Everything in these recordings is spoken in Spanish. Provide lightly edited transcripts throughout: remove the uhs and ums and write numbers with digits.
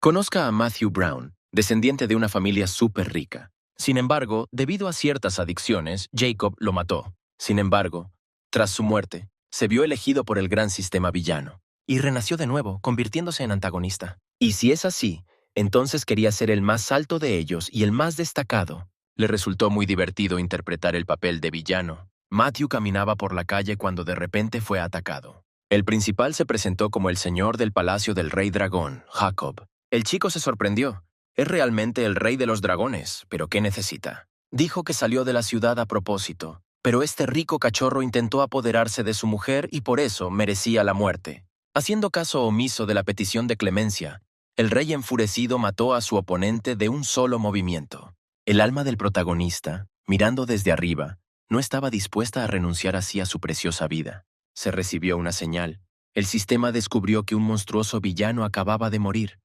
Conozca a Matthew Brown, descendiente de una familia súper rica. Sin embargo, debido a ciertas adicciones, Jacob lo mató. Sin embargo, tras su muerte, se vio elegido por el gran sistema villano y renació de nuevo, convirtiéndose en antagonista. Y si es así, entonces quería ser el más alto de ellos y el más destacado. Le resultó muy divertido interpretar el papel de villano. Matthew caminaba por la calle cuando de repente fue atacado. El principal se presentó como el señor del palacio del rey dragón, Jacob. El chico se sorprendió. Es realmente el rey de los dragones, pero ¿qué necesita? Dijo que salió de la ciudad a propósito, pero este rico cachorro intentó apoderarse de su mujer y por eso merecía la muerte. Haciendo caso omiso de la petición de clemencia, el rey enfurecido mató a su oponente de un solo movimiento. El alma del protagonista, mirando desde arriba, no estaba dispuesta a renunciar así a su preciosa vida. Se recibió una señal. El sistema descubrió que un monstruoso villano acababa de morir.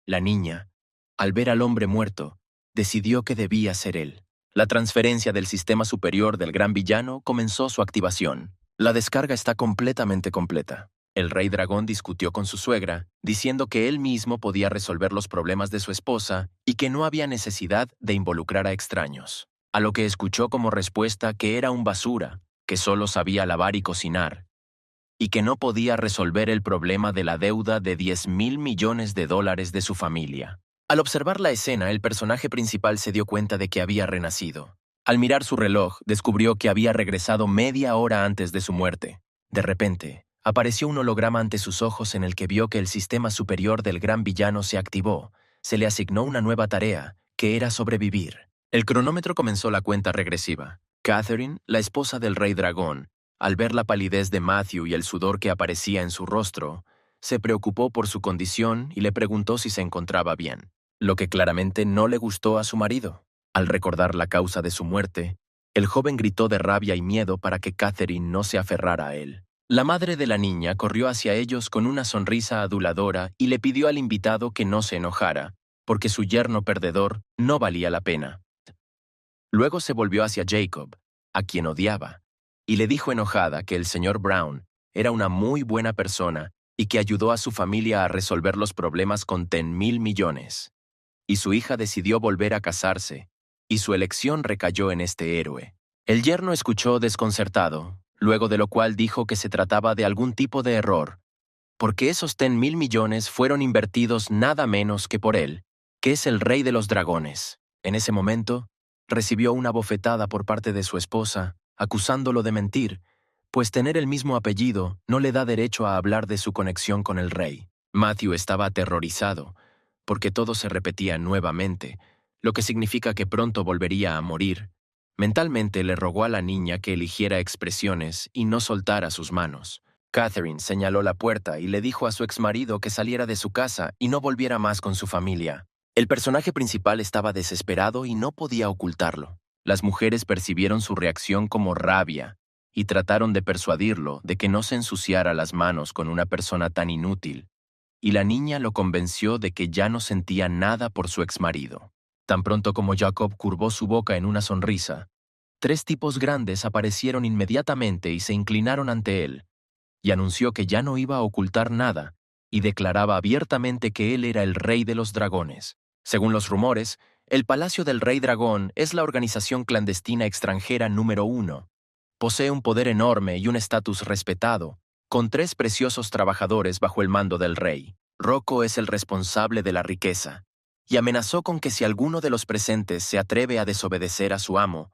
La niña, al ver al hombre muerto, decidió que debía ser él. La transferencia del sistema superior del gran villano comenzó su activación. La descarga está completamente completa. El rey dragón discutió con su suegra, diciendo que él mismo podía resolver los problemas de su esposa y que no había necesidad de involucrar a extraños. A lo que escuchó como respuesta que era un basura, que solo sabía lavar y cocinar, y que no podía resolver el problema de la deuda de $10,000 millones de su familia. Al observar la escena, el personaje principal se dio cuenta de que había renacido. Al mirar su reloj, descubrió que había regresado media hora antes de su muerte. De repente, apareció un holograma ante sus ojos en el que vio que el sistema superior del gran villano se activó. Se le asignó una nueva tarea, que era sobrevivir. El cronómetro comenzó la cuenta regresiva. Catherine, la esposa del rey dragón, al ver la palidez de Matthew y el sudor que aparecía en su rostro, se preocupó por su condición y le preguntó si se encontraba bien, lo que claramente no le gustó a su marido. Al recordar la causa de su muerte, el joven gritó de rabia y miedo para que Catherine no se aferrara a él. La madre de la niña corrió hacia ellos con una sonrisa aduladora y le pidió al invitado que no se enojara, porque su yerno perdedor no valía la pena. Luego se volvió hacia Jacob, a quien odiaba, y le dijo enojada que el señor Brown era una muy buena persona y que ayudó a su familia a resolver los problemas con $10,000 millones. Y su hija decidió volver a casarse, y su elección recayó en este héroe. El yerno escuchó desconcertado, luego de lo cual dijo que se trataba de algún tipo de error, porque esos $10,000 millones fueron invertidos nada menos que por él, que es el rey de los dragones. En ese momento, recibió una bofetada por parte de su esposa, acusándolo de mentir, pues tener el mismo apellido no le da derecho a hablar de su conexión con el rey. Matthew estaba aterrorizado, porque todo se repetía nuevamente, lo que significa que pronto volvería a morir. Mentalmente le rogó a la niña que eligiera expresiones y no soltara sus manos. Catherine señaló la puerta y le dijo a su exmarido que saliera de su casa y no volviera más con su familia. El personaje principal estaba desesperado y no podía ocultarlo. Las mujeres percibieron su reacción como rabia y trataron de persuadirlo de que no se ensuciara las manos con una persona tan inútil, y la niña lo convenció de que ya no sentía nada por su exmarido. Tan pronto como Jacob curvó su boca en una sonrisa, 3 tipos grandes aparecieron inmediatamente y se inclinaron ante él, y anunció que ya no iba a ocultar nada, y declaraba abiertamente que él era el rey de los dragones. Según los rumores, el Palacio del Rey Dragón es la organización clandestina extranjera número 1. Posee un poder enorme y un estatus respetado, con 3 preciosos trabajadores bajo el mando del rey. Rocco es el responsable de la riqueza, y amenazó con que si alguno de los presentes se atreve a desobedecer a su amo,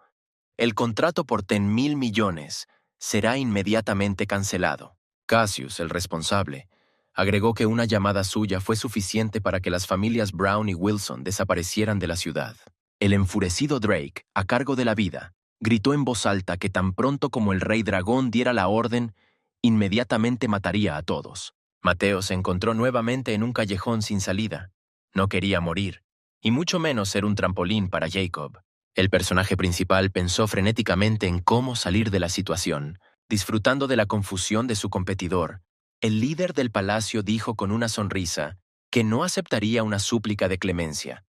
el contrato por $10,000 millones será inmediatamente cancelado. Cassius, el responsable, agregó que una llamada suya fue suficiente para que las familias Brown y Wilson desaparecieran de la ciudad. El enfurecido Drake, a cargo de la vida, gritó en voz alta que tan pronto como el rey dragón diera la orden, inmediatamente mataría a todos. Mateo se encontró nuevamente en un callejón sin salida. No quería morir, y mucho menos ser un trampolín para Jacob. El personaje principal pensó frenéticamente en cómo salir de la situación, disfrutando de la confusión de su competidor. El líder del palacio dijo con una sonrisa que no aceptaría una súplica de clemencia,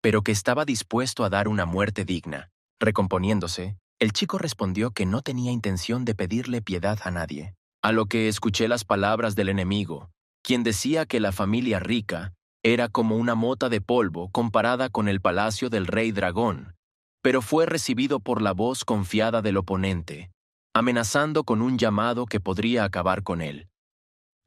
pero que estaba dispuesto a dar una muerte digna. Recomponiéndose, el chico respondió que no tenía intención de pedirle piedad a nadie. A lo que escuché las palabras del enemigo, quien decía que la familia rica Era como una mota de polvo comparada con el palacio del rey dragón, pero fue recibido por la voz confiada del oponente, amenazando con un llamado que podría acabar con él,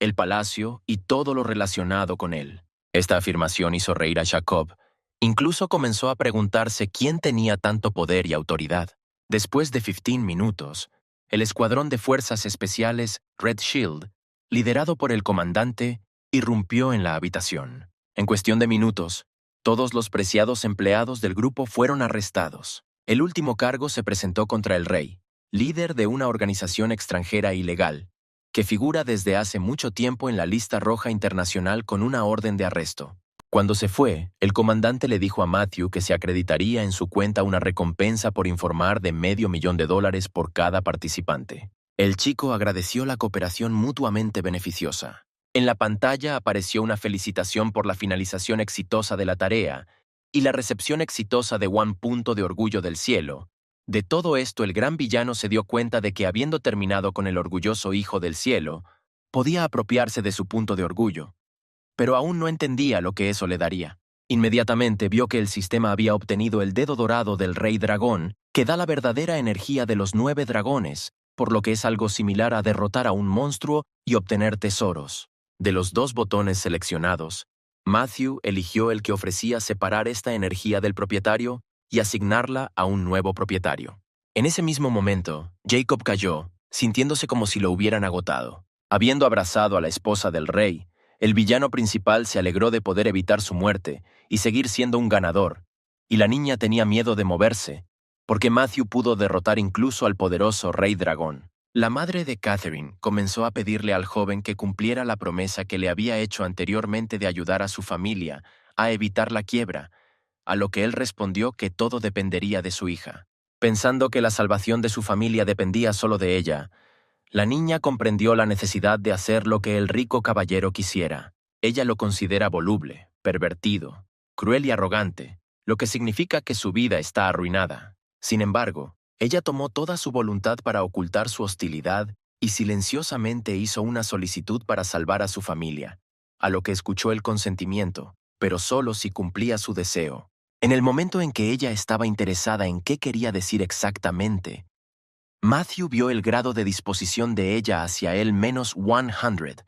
el palacio y todo lo relacionado con él. Esta afirmación hizo reír a Jacob. Incluso comenzó a preguntarse quién tenía tanto poder y autoridad. Después de 15 minutos, el escuadrón de fuerzas especiales Red Shield, liderado por el comandante, irrumpió en la habitación. En cuestión de minutos, todos los preciados empleados del grupo fueron arrestados. El último cargo se presentó contra el rey, líder de una organización extranjera ilegal, que figura desde hace mucho tiempo en la lista roja internacional con una orden de arresto. Cuando se fue, el comandante le dijo a Matthew que se acreditaría en su cuenta una recompensa por informar de $500,000 por cada participante. El chico agradeció la cooperación mutuamente beneficiosa. En la pantalla apareció una felicitación por la finalización exitosa de la tarea y la recepción exitosa de un punto de orgullo del cielo. De todo esto, el gran villano se dio cuenta de que, habiendo terminado con el orgulloso hijo del cielo, podía apropiarse de su punto de orgullo. Pero aún no entendía lo que eso le daría. Inmediatamente vio que el sistema había obtenido el dedo dorado del rey dragón, que da la verdadera energía de los 9 dragones, por lo que es algo similar a derrotar a un monstruo y obtener tesoros. De los 2 botones seleccionados, Matthew eligió el que ofrecía separar esta energía del propietario y asignarla a un nuevo propietario. En ese mismo momento, Jacob cayó, sintiéndose como si lo hubieran agotado. Habiendo abrazado a la esposa del rey, el villano principal se alegró de poder evitar su muerte y seguir siendo un ganador, y la niña tenía miedo de moverse, porque Matthew pudo derrotar incluso al poderoso rey dragón. La madre de Catherine comenzó a pedirle al joven que cumpliera la promesa que le había hecho anteriormente de ayudar a su familia a evitar la quiebra, a lo que él respondió que todo dependería de su hija. Pensando que la salvación de su familia dependía solo de ella, la niña comprendió la necesidad de hacer lo que el rico caballero quisiera. Ella lo considera voluble, pervertido, cruel y arrogante, lo que significa que su vida está arruinada. Sin embargo, ella tomó toda su voluntad para ocultar su hostilidad y silenciosamente hizo una solicitud para salvar a su familia, a lo que escuchó el consentimiento, pero solo si cumplía su deseo. En el momento en que ella estaba interesada en qué quería decir exactamente, Matthew vio el grado de disposición de ella hacia él -100,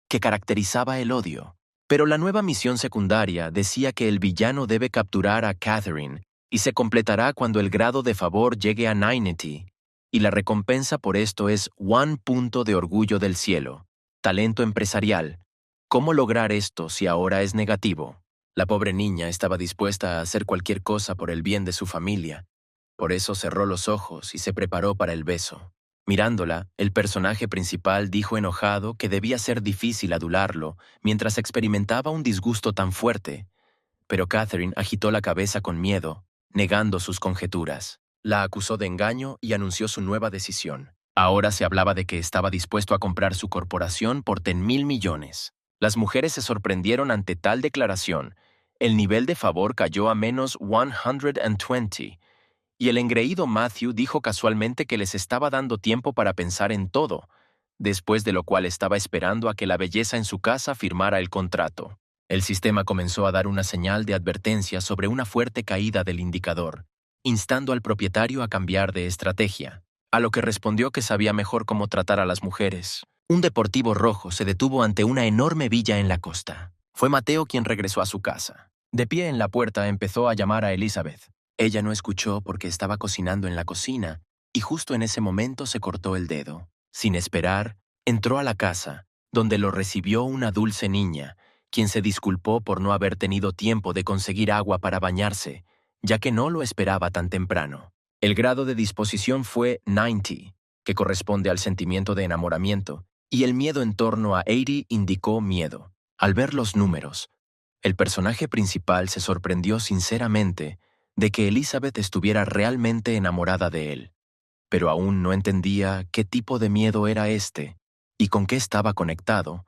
que caracterizaba el odio. Pero la nueva misión secundaria decía que el villano debe capturar a Catherine y se completará cuando el grado de favor llegue a 90, y la recompensa por esto es 1 punto de orgullo del cielo. Talento empresarial. ¿Cómo lograr esto si ahora es negativo? La pobre niña estaba dispuesta a hacer cualquier cosa por el bien de su familia. Por eso cerró los ojos y se preparó para el beso. Mirándola, el personaje principal dijo enojado que debía ser difícil adularlo mientras experimentaba un disgusto tan fuerte. Pero Catherine agitó la cabeza con miedo, negando sus conjeturas. La acusó de engaño y anunció su nueva decisión. Ahora se hablaba de que estaba dispuesto a comprar su corporación por 10,000 millones. Las mujeres se sorprendieron ante tal declaración. El nivel de favor cayó a -120, y el engreído Matthew dijo casualmente que les estaba dando tiempo para pensar en todo, después de lo cual estaba esperando a que la belleza en su casa firmara el contrato. El sistema comenzó a dar una señal de advertencia sobre una fuerte caída del indicador, instando al propietario a cambiar de estrategia, a lo que respondió que sabía mejor cómo tratar a las mujeres. Un deportivo rojo se detuvo ante una enorme villa en la costa. Fue Mateo quien regresó a su casa. De pie en la puerta empezó a llamar a Elizabeth. Ella no escuchó porque estaba cocinando en la cocina, y justo en ese momento se cortó el dedo. Sin esperar, entró a la casa, donde lo recibió una dulce niña, quien se disculpó por no haber tenido tiempo de conseguir agua para bañarse, ya que no lo esperaba tan temprano. El grado de disposición fue 90, que corresponde al sentimiento de enamoramiento, y el miedo en torno a 80 indicó miedo. Al ver los números, el personaje principal se sorprendió sinceramente de que Elizabeth estuviera realmente enamorada de él, pero aún no entendía qué tipo de miedo era este y con qué estaba conectado.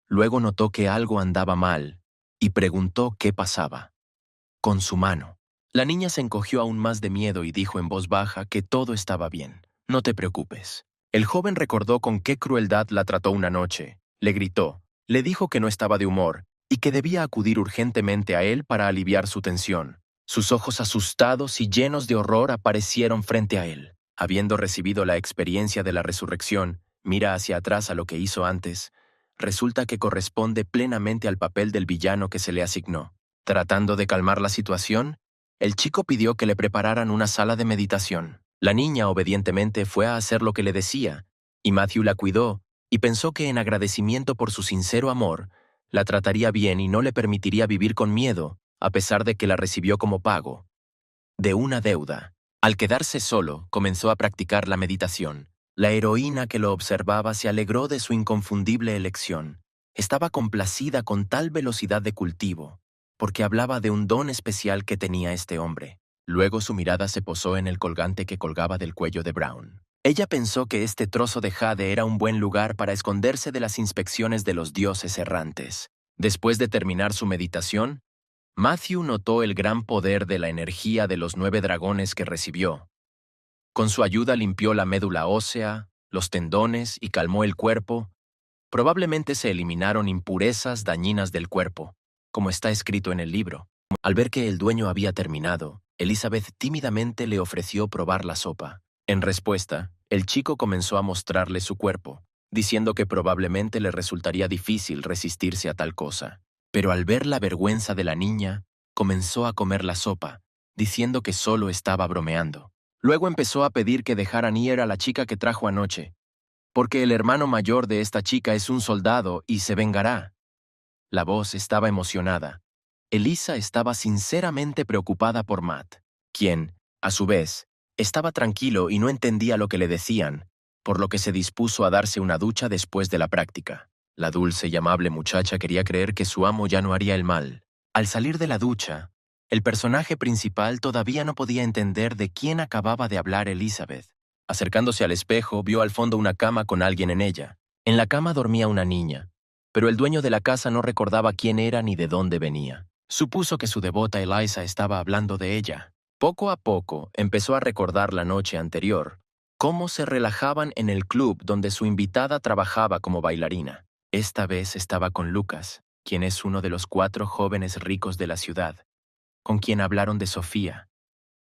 Luego notó que algo andaba mal y preguntó qué pasaba. Con su mano. La niña se encogió aún más de miedo y dijo en voz baja que todo estaba bien. No te preocupes. El joven recordó con qué crueldad la trató una noche. Le gritó, le dijo que no estaba de humor y que debía acudir urgentemente a él para aliviar su tensión. Sus ojos asustados y llenos de horror aparecieron frente a él. Habiendo recibido la experiencia de la resurrección, mira hacia atrás a lo que hizo antes. Resulta que corresponde plenamente al papel del villano que se le asignó. Tratando de calmar la situación, el chico pidió que le prepararan una sala de meditación. La niña obedientemente fue a hacer lo que le decía, y Matthew la cuidó y pensó que en agradecimiento por su sincero amor, la trataría bien y no le permitiría vivir con miedo, a pesar de que la recibió como pago de una deuda. Al quedarse solo, comenzó a practicar la meditación. La heroína que lo observaba se alegró de su inconfundible elección. Estaba complacida con tal velocidad de cultivo, porque hablaba de un don especial que tenía este hombre. Luego su mirada se posó en el colgante que colgaba del cuello de Brown. Ella pensó que este trozo de jade era un buen lugar para esconderse de las inspecciones de los dioses errantes. Después de terminar su meditación, Matthew notó el gran poder de la energía de los 9 dragones que recibió. Con su ayuda limpió la médula ósea, los tendones y calmó el cuerpo. Probablemente se eliminaron impurezas dañinas del cuerpo, como está escrito en el libro. Al ver que el dueño había terminado, Elizabeth tímidamente le ofreció probar la sopa. En respuesta, el chico comenzó a mostrarle su cuerpo, diciendo que probablemente le resultaría difícil resistirse a tal cosa. Pero al ver la vergüenza de la niña, comenzó a comer la sopa, diciendo que solo estaba bromeando. Luego empezó a pedir que dejaran ir a la chica que trajo anoche, porque el hermano mayor de esta chica es un soldado y se vengará. La voz estaba emocionada. Elisa estaba sinceramente preocupada por Matt, quien, a su vez, estaba tranquilo y no entendía lo que le decían, por lo que se dispuso a darse una ducha después de la práctica. La dulce y amable muchacha quería creer que su amo ya no haría el mal. Al salir de la ducha, el personaje principal todavía no podía entender de quién acababa de hablar Elizabeth. Acercándose al espejo, vio al fondo una cama con alguien en ella. En la cama dormía una niña, pero el dueño de la casa no recordaba quién era ni de dónde venía. Supuso que su devota Eliza estaba hablando de ella. Poco a poco empezó a recordar la noche anterior, cómo se relajaban en el club donde su invitada trabajaba como bailarina. Esta vez estaba con Lucas, quien es uno de los 4 jóvenes ricos de la ciudad, con quien hablaron de Sofía,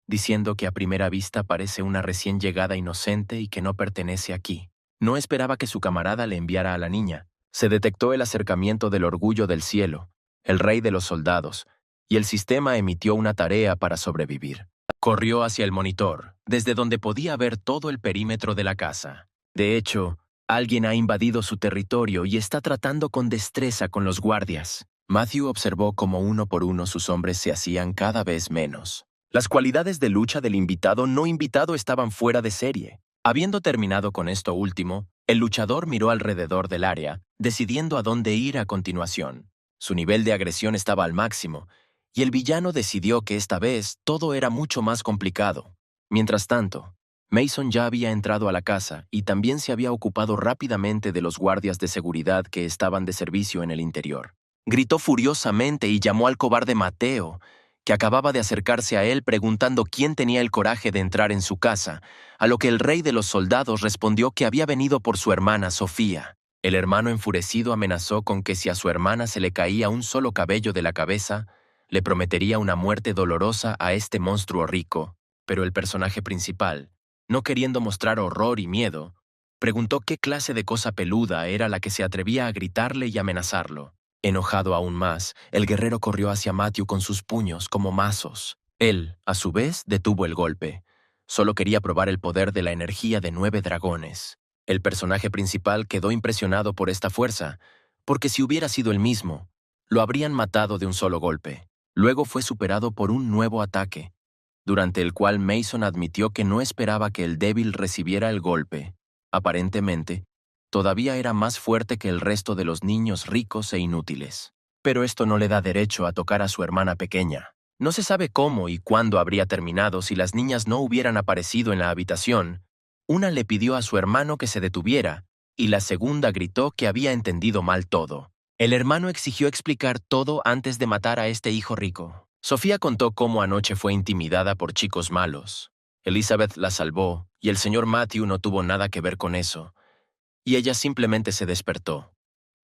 diciendo que a primera vista parece una recién llegada inocente y que no pertenece aquí. No esperaba que su camarada le enviara a la niña. Se detectó el acercamiento del orgullo del cielo, el rey de los soldados, y el sistema emitió una tarea para sobrevivir. Corrió hacia el monitor, desde donde podía ver todo el perímetro de la casa. De hecho, alguien ha invadido su territorio y está tratando con destreza con los guardias. Matthew observó cómo uno por uno sus hombres se hacían cada vez menos. Las cualidades de lucha del invitado no invitado estaban fuera de serie. Habiendo terminado con esto último, el luchador miró alrededor del área, decidiendo a dónde ir a continuación. Su nivel de agresión estaba al máximo, y el villano decidió que esta vez todo era mucho más complicado. Mientras tanto, Mason ya había entrado a la casa y también se había ocupado rápidamente de los guardias de seguridad que estaban de servicio en el interior. Gritó furiosamente y llamó al cobarde Mateo, que acababa de acercarse a él preguntando quién tenía el coraje de entrar en su casa, a lo que el rey de los soldados respondió que había venido por su hermana Sofía. El hermano enfurecido amenazó con que si a su hermana se le caía un solo cabello de la cabeza, le prometería una muerte dolorosa a este monstruo rico. Pero el personaje principal, no queriendo mostrar horror y miedo, preguntó qué clase de cosa peluda era la que se atrevía a gritarle y amenazarlo. Enojado aún más, el guerrero corrió hacia Matthew con sus puños como mazos. Él, a su vez, detuvo el golpe. Solo quería probar el poder de la energía de 9 dragones. El personaje principal quedó impresionado por esta fuerza, porque si hubiera sido el mismo, lo habrían matado de un solo golpe. Luego fue superado por un nuevo ataque, durante el cual Mason admitió que no esperaba que el débil recibiera el golpe. Aparentemente, todavía era más fuerte que el resto de los niños ricos e inútiles. Pero esto no le da derecho a tocar a su hermana pequeña. No se sabe cómo y cuándo habría terminado si las niñas no hubieran aparecido en la habitación. Una le pidió a su hermano que se detuviera, y la segunda gritó que había entendido mal todo. El hermano exigió explicar todo antes de matar a este hijo rico. Sofía contó cómo anoche fue intimidada por chicos malos. Elizabeth la salvó, y el señor Matthew no tuvo nada que ver con eso, y ella simplemente se despertó.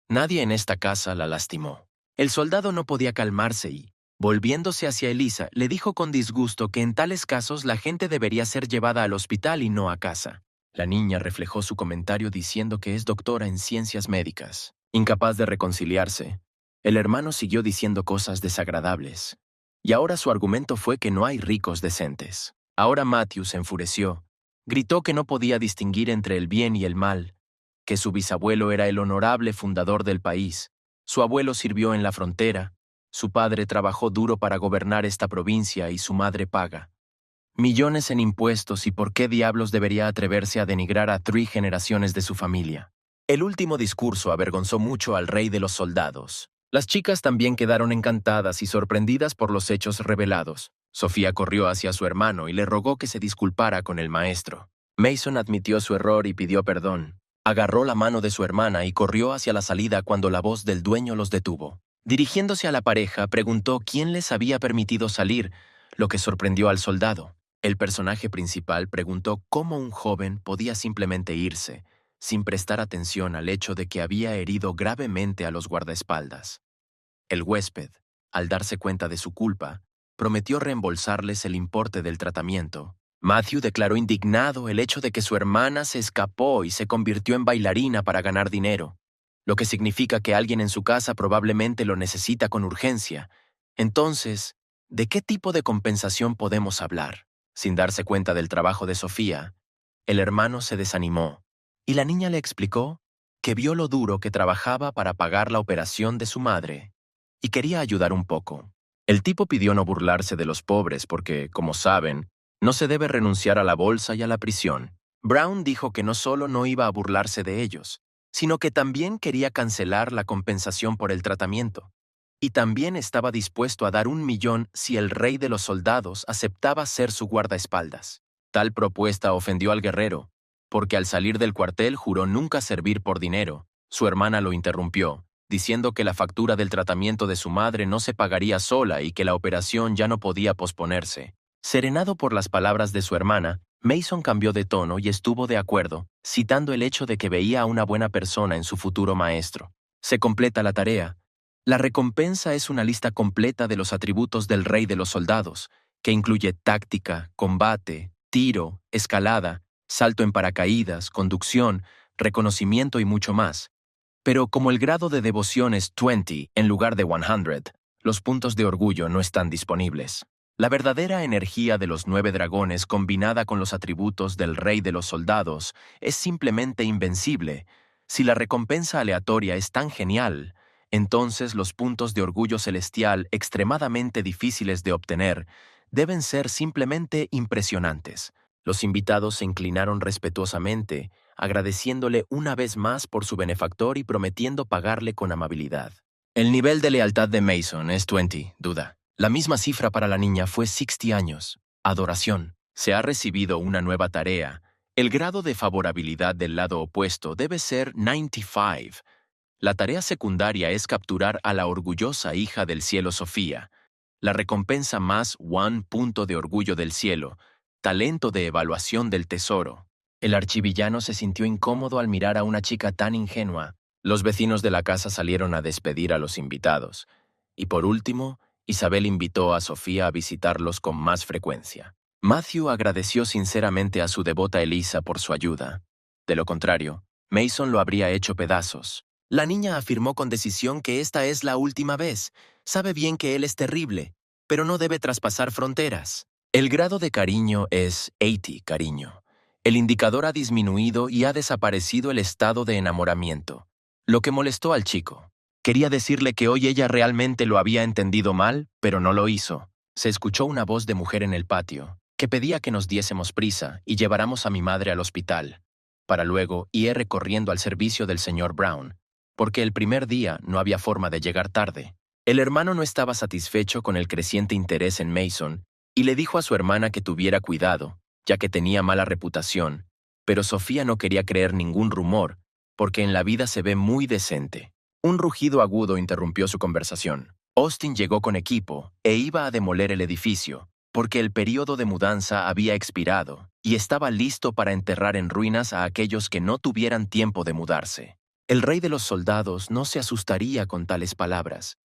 Nadie en esta casa la lastimó. El soldado no podía calmarse y, volviéndose hacia Elisa, le dijo con disgusto que en tales casos la gente debería ser llevada al hospital y no a casa. La niña reflejó su comentario diciendo que es doctora en ciencias médicas. Incapaz de reconciliarse, el hermano siguió diciendo cosas desagradables. Y ahora su argumento fue que no hay ricos decentes. Ahora Matthew se enfureció. Gritó que no podía distinguir entre el bien y el mal, que su bisabuelo era el honorable fundador del país, su abuelo sirvió en la frontera, su padre trabajó duro para gobernar esta provincia y su madre paga millones en impuestos, y por qué diablos debería atreverse a denigrar a 3 generaciones de su familia. El último discurso avergonzó mucho al rey de los soldados. Las chicas también quedaron encantadas y sorprendidas por los hechos revelados. Sofía corrió hacia su hermano y le rogó que se disculpara con el maestro. Mason admitió su error y pidió perdón. Agarró la mano de su hermana y corrió hacia la salida cuando la voz del dueño los detuvo. Dirigiéndose a la pareja, preguntó quién les había permitido salir, lo que sorprendió al soldado. El personaje principal preguntó cómo un joven podía simplemente irse, sin prestar atención al hecho de que había herido gravemente a los guardaespaldas. El huésped, al darse cuenta de su culpa, prometió reembolsarles el importe del tratamiento. Matthew declaró indignado el hecho de que su hermana se escapó y se convirtió en bailarina para ganar dinero, lo que significa que alguien en su casa probablemente lo necesita con urgencia. Entonces, ¿de qué tipo de compensación podemos hablar? Sin darse cuenta del trabajo de Sofía, el hermano se desanimó, y la niña le explicó que vio lo duro que trabajaba para pagar la operación de su madre, y quería ayudar un poco. El tipo pidió no burlarse de los pobres porque, como saben, no se debe renunciar a la bolsa y a la prisión. Brown dijo que no solo no iba a burlarse de ellos, sino que también quería cancelar la compensación por el tratamiento. Y también estaba dispuesto a dar 1 millón si el rey de los soldados aceptaba ser su guardaespaldas. Tal propuesta ofendió al guerrero, porque al salir del cuartel juró nunca servir por dinero. Su hermana lo interrumpió, diciendo que la factura del tratamiento de su madre no se pagaría sola y que la operación ya no podía posponerse. Serenado por las palabras de su hermana, Mason cambió de tono y estuvo de acuerdo, citando el hecho de que veía a una buena persona en su futuro maestro. Se completa la tarea. La recompensa es una lista completa de los atributos del rey de los soldados, que incluye táctica, combate, tiro, escalada, salto en paracaídas, conducción, reconocimiento y mucho más. Pero como el grado de devoción es 20 en lugar de 100, los puntos de orgullo no están disponibles. La verdadera energía de los 9 dragones combinada con los atributos del rey de los soldados es simplemente invencible. Si la recompensa aleatoria es tan genial, entonces los puntos de orgullo celestial extremadamente difíciles de obtener deben ser simplemente impresionantes. Los invitados se inclinaron respetuosamente, agradeciéndole una vez más por su benefactor y prometiendo pagarle con amabilidad. El nivel de lealtad de Mason es 20, duda. La misma cifra para la niña fue 60 años. Adoración. Se ha recibido una nueva tarea. El grado de favorabilidad del lado opuesto debe ser 95. La tarea secundaria es capturar a la orgullosa hija del cielo Sofía. La recompensa más 1 punto de orgullo del cielo, talento de evaluación del tesoro. El archivillano se sintió incómodo al mirar a una chica tan ingenua. Los vecinos de la casa salieron a despedir a los invitados. Y por último, Isabel invitó a Sofía a visitarlos con más frecuencia. Matthew agradeció sinceramente a su devota Elisa por su ayuda. De lo contrario, Mason lo habría hecho pedazos. La niña afirmó con decisión que esta es la última vez. Sabe bien que él es terrible, pero no debe traspasar fronteras. El grado de cariño es 80, cariño. El indicador ha disminuido y ha desaparecido el estado de enamoramiento, lo que molestó al chico. Quería decirle que hoy ella realmente lo había entendido mal, pero no lo hizo. Se escuchó una voz de mujer en el patio, que pedía que nos diésemos prisa y lleváramos a mi madre al hospital, para luego ir corriendo al servicio del señor Brown, porque el primer día no había forma de llegar tarde. El hermano no estaba satisfecho con el creciente interés en Mason y le dijo a su hermana que tuviera cuidado, ya que tenía mala reputación, pero Sofía no quería creer ningún rumor, porque en la vida se ve muy decente. Un rugido agudo interrumpió su conversación. Austin llegó con equipo e iba a demoler el edificio, porque el período de mudanza había expirado y estaba listo para enterrar en ruinas a aquellos que no tuvieran tiempo de mudarse. El rey de los soldados no se asustaría con tales palabras,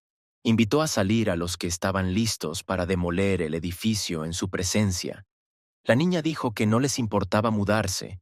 Invitó a salir a los que estaban listos para demoler el edificio en su presencia. La niña dijo que no les importaba mudarse,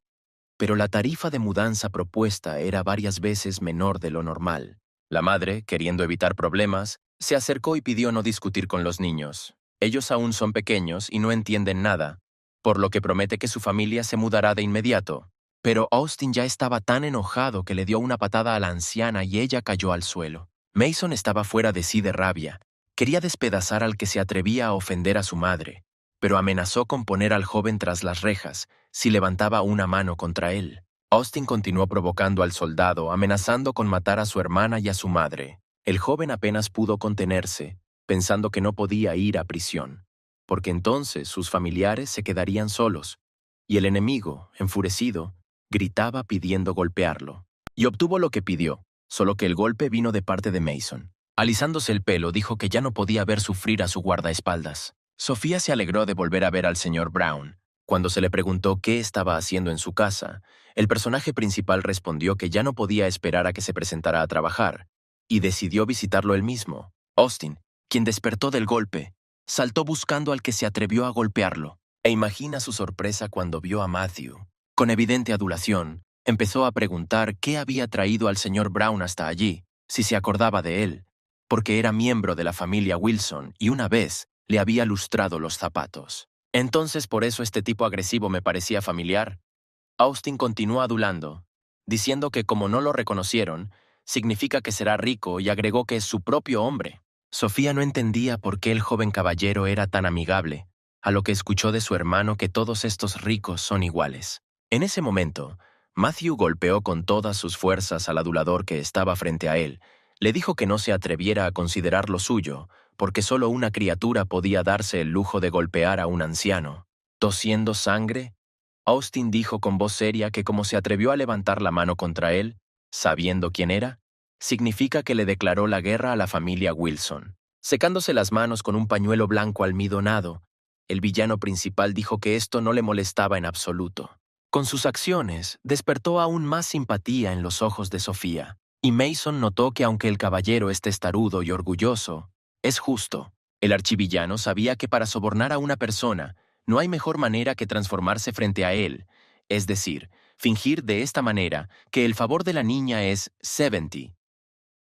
pero la tarifa de mudanza propuesta era varias veces menor de lo normal. La madre, queriendo evitar problemas, se acercó y pidió no discutir con los niños. Ellos aún son pequeños y no entienden nada, por lo que promete que su familia se mudará de inmediato. Pero Austin ya estaba tan enojado que le dio una patada a la anciana y ella cayó al suelo. Mason estaba fuera de sí de rabia. Quería despedazar al que se atrevía a ofender a su madre, pero amenazó con poner al joven tras las rejas si levantaba una mano contra él. Austin continuó provocando al soldado, amenazando con matar a su hermana y a su madre. El joven apenas pudo contenerse, pensando que no podía ir a prisión, porque entonces sus familiares se quedarían solos, y el enemigo, enfurecido, gritaba pidiendo golpearlo. Y obtuvo lo que pidió, solo que el golpe vino de parte de Mason. Alisándose el pelo, dijo que ya no podía ver sufrir a su guardaespaldas. Sofía se alegró de volver a ver al señor Brown. Cuando se le preguntó qué estaba haciendo en su casa, el personaje principal respondió que ya no podía esperar a que se presentara a trabajar, y decidió visitarlo él mismo. Austin, quien despertó del golpe, saltó buscando al que se atrevió a golpearlo, e imagina su sorpresa cuando vio a Matthew. Con evidente adulación, empezó a preguntar qué había traído al señor Brown hasta allí, si se acordaba de él, porque era miembro de la familia Wilson y una vez le había lustrado los zapatos. Entonces, por eso este tipo agresivo me parecía familiar. Austin continuó adulando, diciendo que como no lo reconocieron, significa que será rico y agregó que es su propio hombre. Sofía no entendía por qué el joven caballero era tan amigable, a lo que escuchó de su hermano que todos estos ricos son iguales. En ese momento, Matthew golpeó con todas sus fuerzas al adulador que estaba frente a él. Le dijo que no se atreviera a considerar lo suyo, porque solo una criatura podía darse el lujo de golpear a un anciano. Tosiendo sangre, Austin dijo con voz seria que como se atrevió a levantar la mano contra él, sabiendo quién era, significa que le declaró la guerra a la familia Wilson. Secándose las manos con un pañuelo blanco almidonado, el villano principal dijo que esto no le molestaba en absoluto. Con sus acciones, despertó aún más simpatía en los ojos de Sofía, y Mason notó que aunque el caballero es testarudo y orgulloso, es justo. El archivillano sabía que para sobornar a una persona, no hay mejor manera que transformarse frente a él, es decir, fingir de esta manera que el favor de la niña es 70.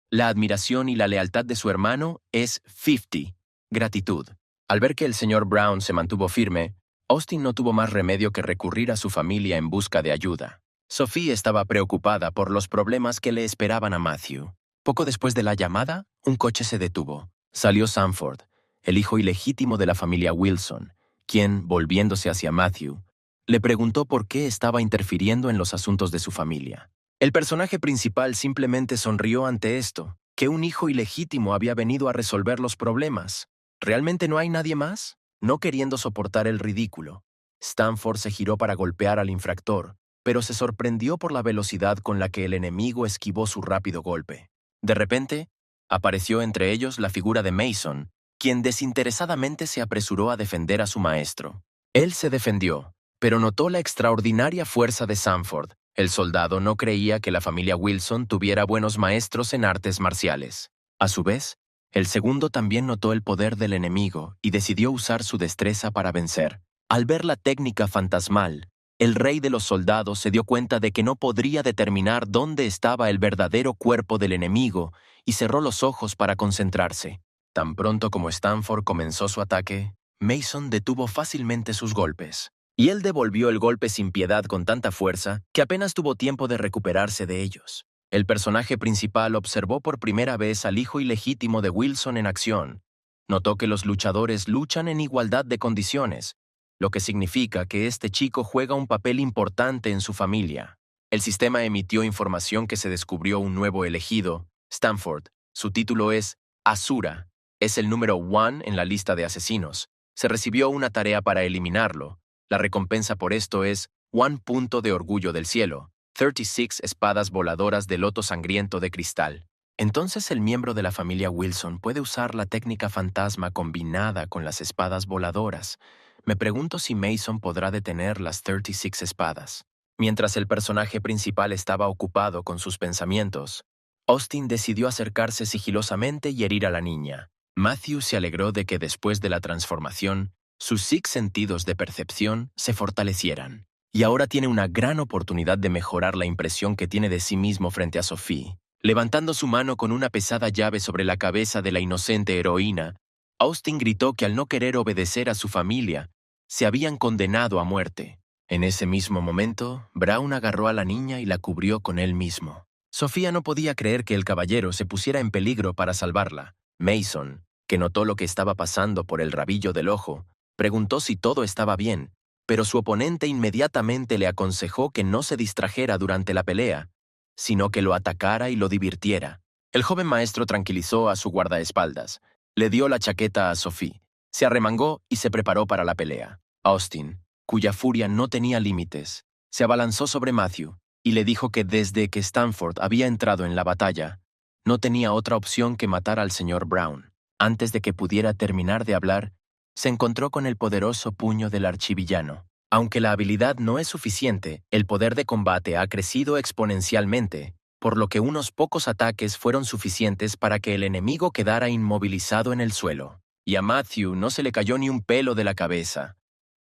La admiración y la lealtad de su hermano es 50, gratitud. Al ver que el señor Brown se mantuvo firme, Austin no tuvo más remedio que recurrir a su familia en busca de ayuda. Sophie estaba preocupada por los problemas que le esperaban a Matthew. Poco después de la llamada, un coche se detuvo. Salió Sanford, el hijo ilegítimo de la familia Wilson, quien, volviéndose hacia Matthew, le preguntó por qué estaba interfiriendo en los asuntos de su familia. El personaje principal simplemente sonrió ante esto, que un hijo ilegítimo había venido a resolver los problemas. ¿Realmente no hay nadie más? No queriendo soportar el ridículo, Stanford se giró para golpear al infractor, pero se sorprendió por la velocidad con la que el enemigo esquivó su rápido golpe. De repente, apareció entre ellos la figura de Mason, quien desinteresadamente se apresuró a defender a su maestro. Él se defendió, pero notó la extraordinaria fuerza de Sanford. El soldado no creía que la familia Wilson tuviera buenos maestros en artes marciales. A su vez, el segundo también notó el poder del enemigo y decidió usar su destreza para vencer. Al ver la técnica fantasmal, el rey de los soldados se dio cuenta de que no podría determinar dónde estaba el verdadero cuerpo del enemigo y cerró los ojos para concentrarse. Tan pronto como Stanford comenzó su ataque, Mason detuvo fácilmente sus golpes. Y él devolvió el golpe sin piedad con tanta fuerza que apenas tuvo tiempo de recuperarse de ellos. El personaje principal observó por primera vez al hijo ilegítimo de Wilson en acción. Notó que los luchadores luchan en igualdad de condiciones, lo que significa que este chico juega un papel importante en su familia. El sistema emitió información que se descubrió un nuevo elegido, Stanford. Su título es Asura. Es el número 1 en la lista de asesinos. Se recibió una tarea para eliminarlo. La recompensa por esto es 1 punto de orgullo del cielo, 36 espadas voladoras de loto sangriento de cristal. Entonces el miembro de la familia Wilson puede usar la técnica fantasma combinada con las espadas voladoras. Me pregunto si Mason podrá detener las 36 espadas. Mientras el personaje principal estaba ocupado con sus pensamientos, Austin decidió acercarse sigilosamente y herir a la niña. Matthew se alegró de que después de la transformación, sus six sentidos de percepción se fortalecieran. Y ahora tiene una gran oportunidad de mejorar la impresión que tiene de sí mismo frente a Sophie. Levantando su mano con una pesada llave sobre la cabeza de la inocente heroína, Austin gritó que al no querer obedecer a su familia, se habían condenado a muerte. En ese mismo momento, Brown agarró a la niña y la cubrió con él mismo. Sofía no podía creer que el caballero se pusiera en peligro para salvarla. Mason, que notó lo que estaba pasando por el rabillo del ojo, preguntó si todo estaba bien, pero su oponente inmediatamente le aconsejó que no se distrajera durante la pelea, sino que lo atacara y lo divirtiera. El joven maestro tranquilizó a su guardaespaldas, le dio la chaqueta a Sophie, se arremangó y se preparó para la pelea. Austin, cuya furia no tenía límites, se abalanzó sobre Matthew y le dijo que desde que Stanford había entrado en la batalla, no tenía otra opción que matar al señor Brown. Antes de que pudiera terminar de hablar, se encontró con el poderoso puño del archivillano. Aunque la habilidad no es suficiente, el poder de combate ha crecido exponencialmente, por lo que unos pocos ataques fueron suficientes para que el enemigo quedara inmovilizado en el suelo. Y a Matthew no se le cayó ni un pelo de la cabeza.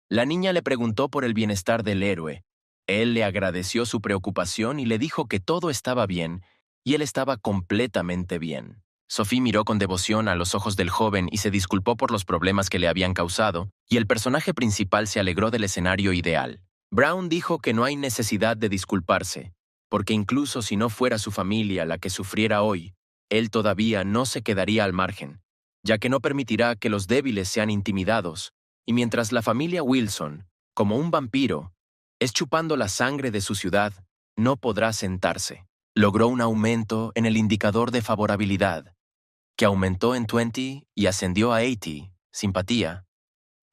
La niña le preguntó por el bienestar del héroe. Él le agradeció su preocupación y le dijo que todo estaba bien, y él estaba completamente bien. Sophie miró con devoción a los ojos del joven y se disculpó por los problemas que le habían causado, y el personaje principal se alegró del escenario ideal. Brown dijo que no hay necesidad de disculparse, porque incluso si no fuera su familia la que sufriera hoy, él todavía no se quedaría al margen, ya que no permitirá que los débiles sean intimidados, y mientras la familia Wilson, como un vampiro, es chupando la sangre de su ciudad, no podrá sentarse. Logró un aumento en el indicador de favorabilidad, que aumentó en 20 y ascendió a 80, simpatía.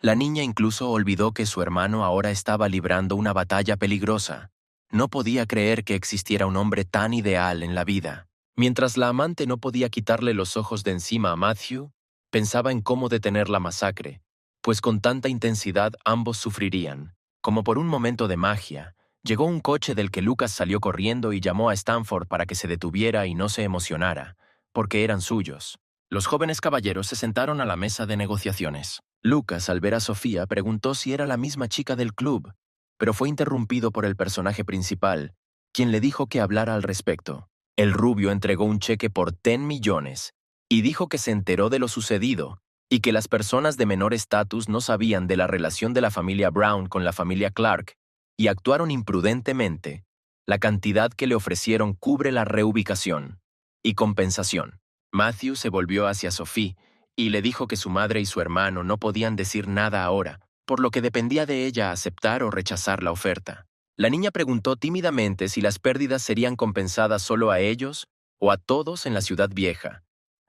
La niña incluso olvidó que su hermano ahora estaba librando una batalla peligrosa. No podía creer que existiera un hombre tan ideal en la vida. Mientras la amante no podía quitarle los ojos de encima a Matthew, pensaba en cómo detener la masacre, pues con tanta intensidad ambos sufrirían. Como por un momento de magia, llegó un coche del que Lucas salió corriendo y llamó a Stanford para que se detuviera y no se emocionara, porque eran suyos. Los jóvenes caballeros se sentaron a la mesa de negociaciones. Lucas, al ver a Sofía, preguntó si era la misma chica del club, pero fue interrumpido por el personaje principal, quien le dijo que hablara al respecto. El rubio entregó un cheque por 10 millones y dijo que se enteró de lo sucedido y que las personas de menor estatus no sabían de la relación de la familia Brown con la familia Clark y actuaron imprudentemente. La cantidad que le ofrecieron cubre la reubicación y compensación. Matthew se volvió hacia Sophie y le dijo que su madre y su hermano no podían decir nada ahora, por lo que dependía de ella aceptar o rechazar la oferta. La niña preguntó tímidamente si las pérdidas serían compensadas solo a ellos o a todos en la ciudad vieja,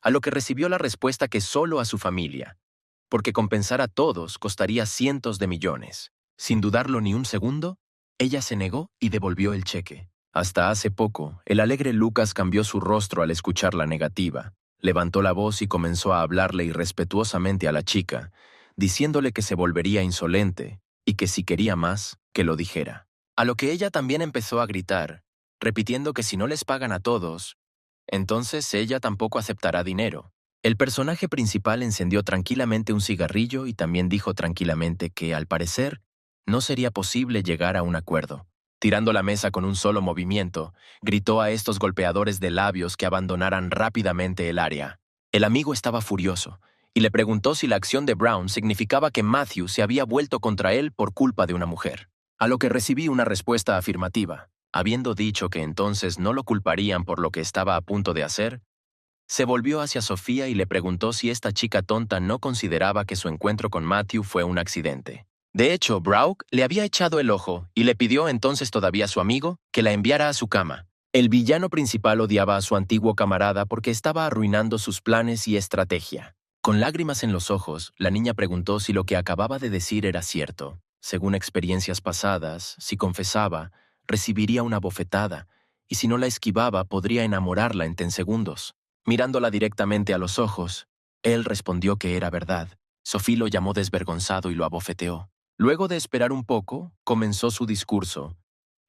a lo que recibió la respuesta que solo a su familia, porque compensar a todos costaría cientos de millones. Sin dudarlo ni un segundo, ella se negó y devolvió el cheque. Hasta hace poco, el alegre Lucas cambió su rostro al escuchar la negativa. Levantó la voz y comenzó a hablarle irrespetuosamente a la chica, diciéndole que se volvería insolente y que si quería más, que lo dijera. A lo que ella también empezó a gritar, repitiendo que si no les pagan a todos, entonces ella tampoco aceptará dinero. El personaje principal encendió tranquilamente un cigarrillo y también dijo tranquilamente que, al parecer, no sería posible llegar a un acuerdo. Tirando la mesa con un solo movimiento, gritó a estos golpeadores de labios que abandonaran rápidamente el área. El amigo estaba furioso y le preguntó si la acción de Brown significaba que Matthew se había vuelto contra él por culpa de una mujer. A lo que recibí una respuesta afirmativa. Habiendo dicho que entonces no lo culparían por lo que estaba a punto de hacer, se volvió hacia Sofía y le preguntó si esta chica tonta no consideraba que su encuentro con Matthew fue un accidente. De hecho, Brooke le había echado el ojo y le pidió entonces todavía a su amigo que la enviara a su cama. El villano principal odiaba a su antiguo camarada porque estaba arruinando sus planes y estrategia. Con lágrimas en los ojos, la niña preguntó si lo que acababa de decir era cierto. Según experiencias pasadas, si confesaba, recibiría una bofetada, y si no la esquivaba podría enamorarla en 10 segundos. Mirándola directamente a los ojos, él respondió que era verdad. Sophie lo llamó desvergonzado y lo abofeteó. Luego de esperar un poco, comenzó su discurso,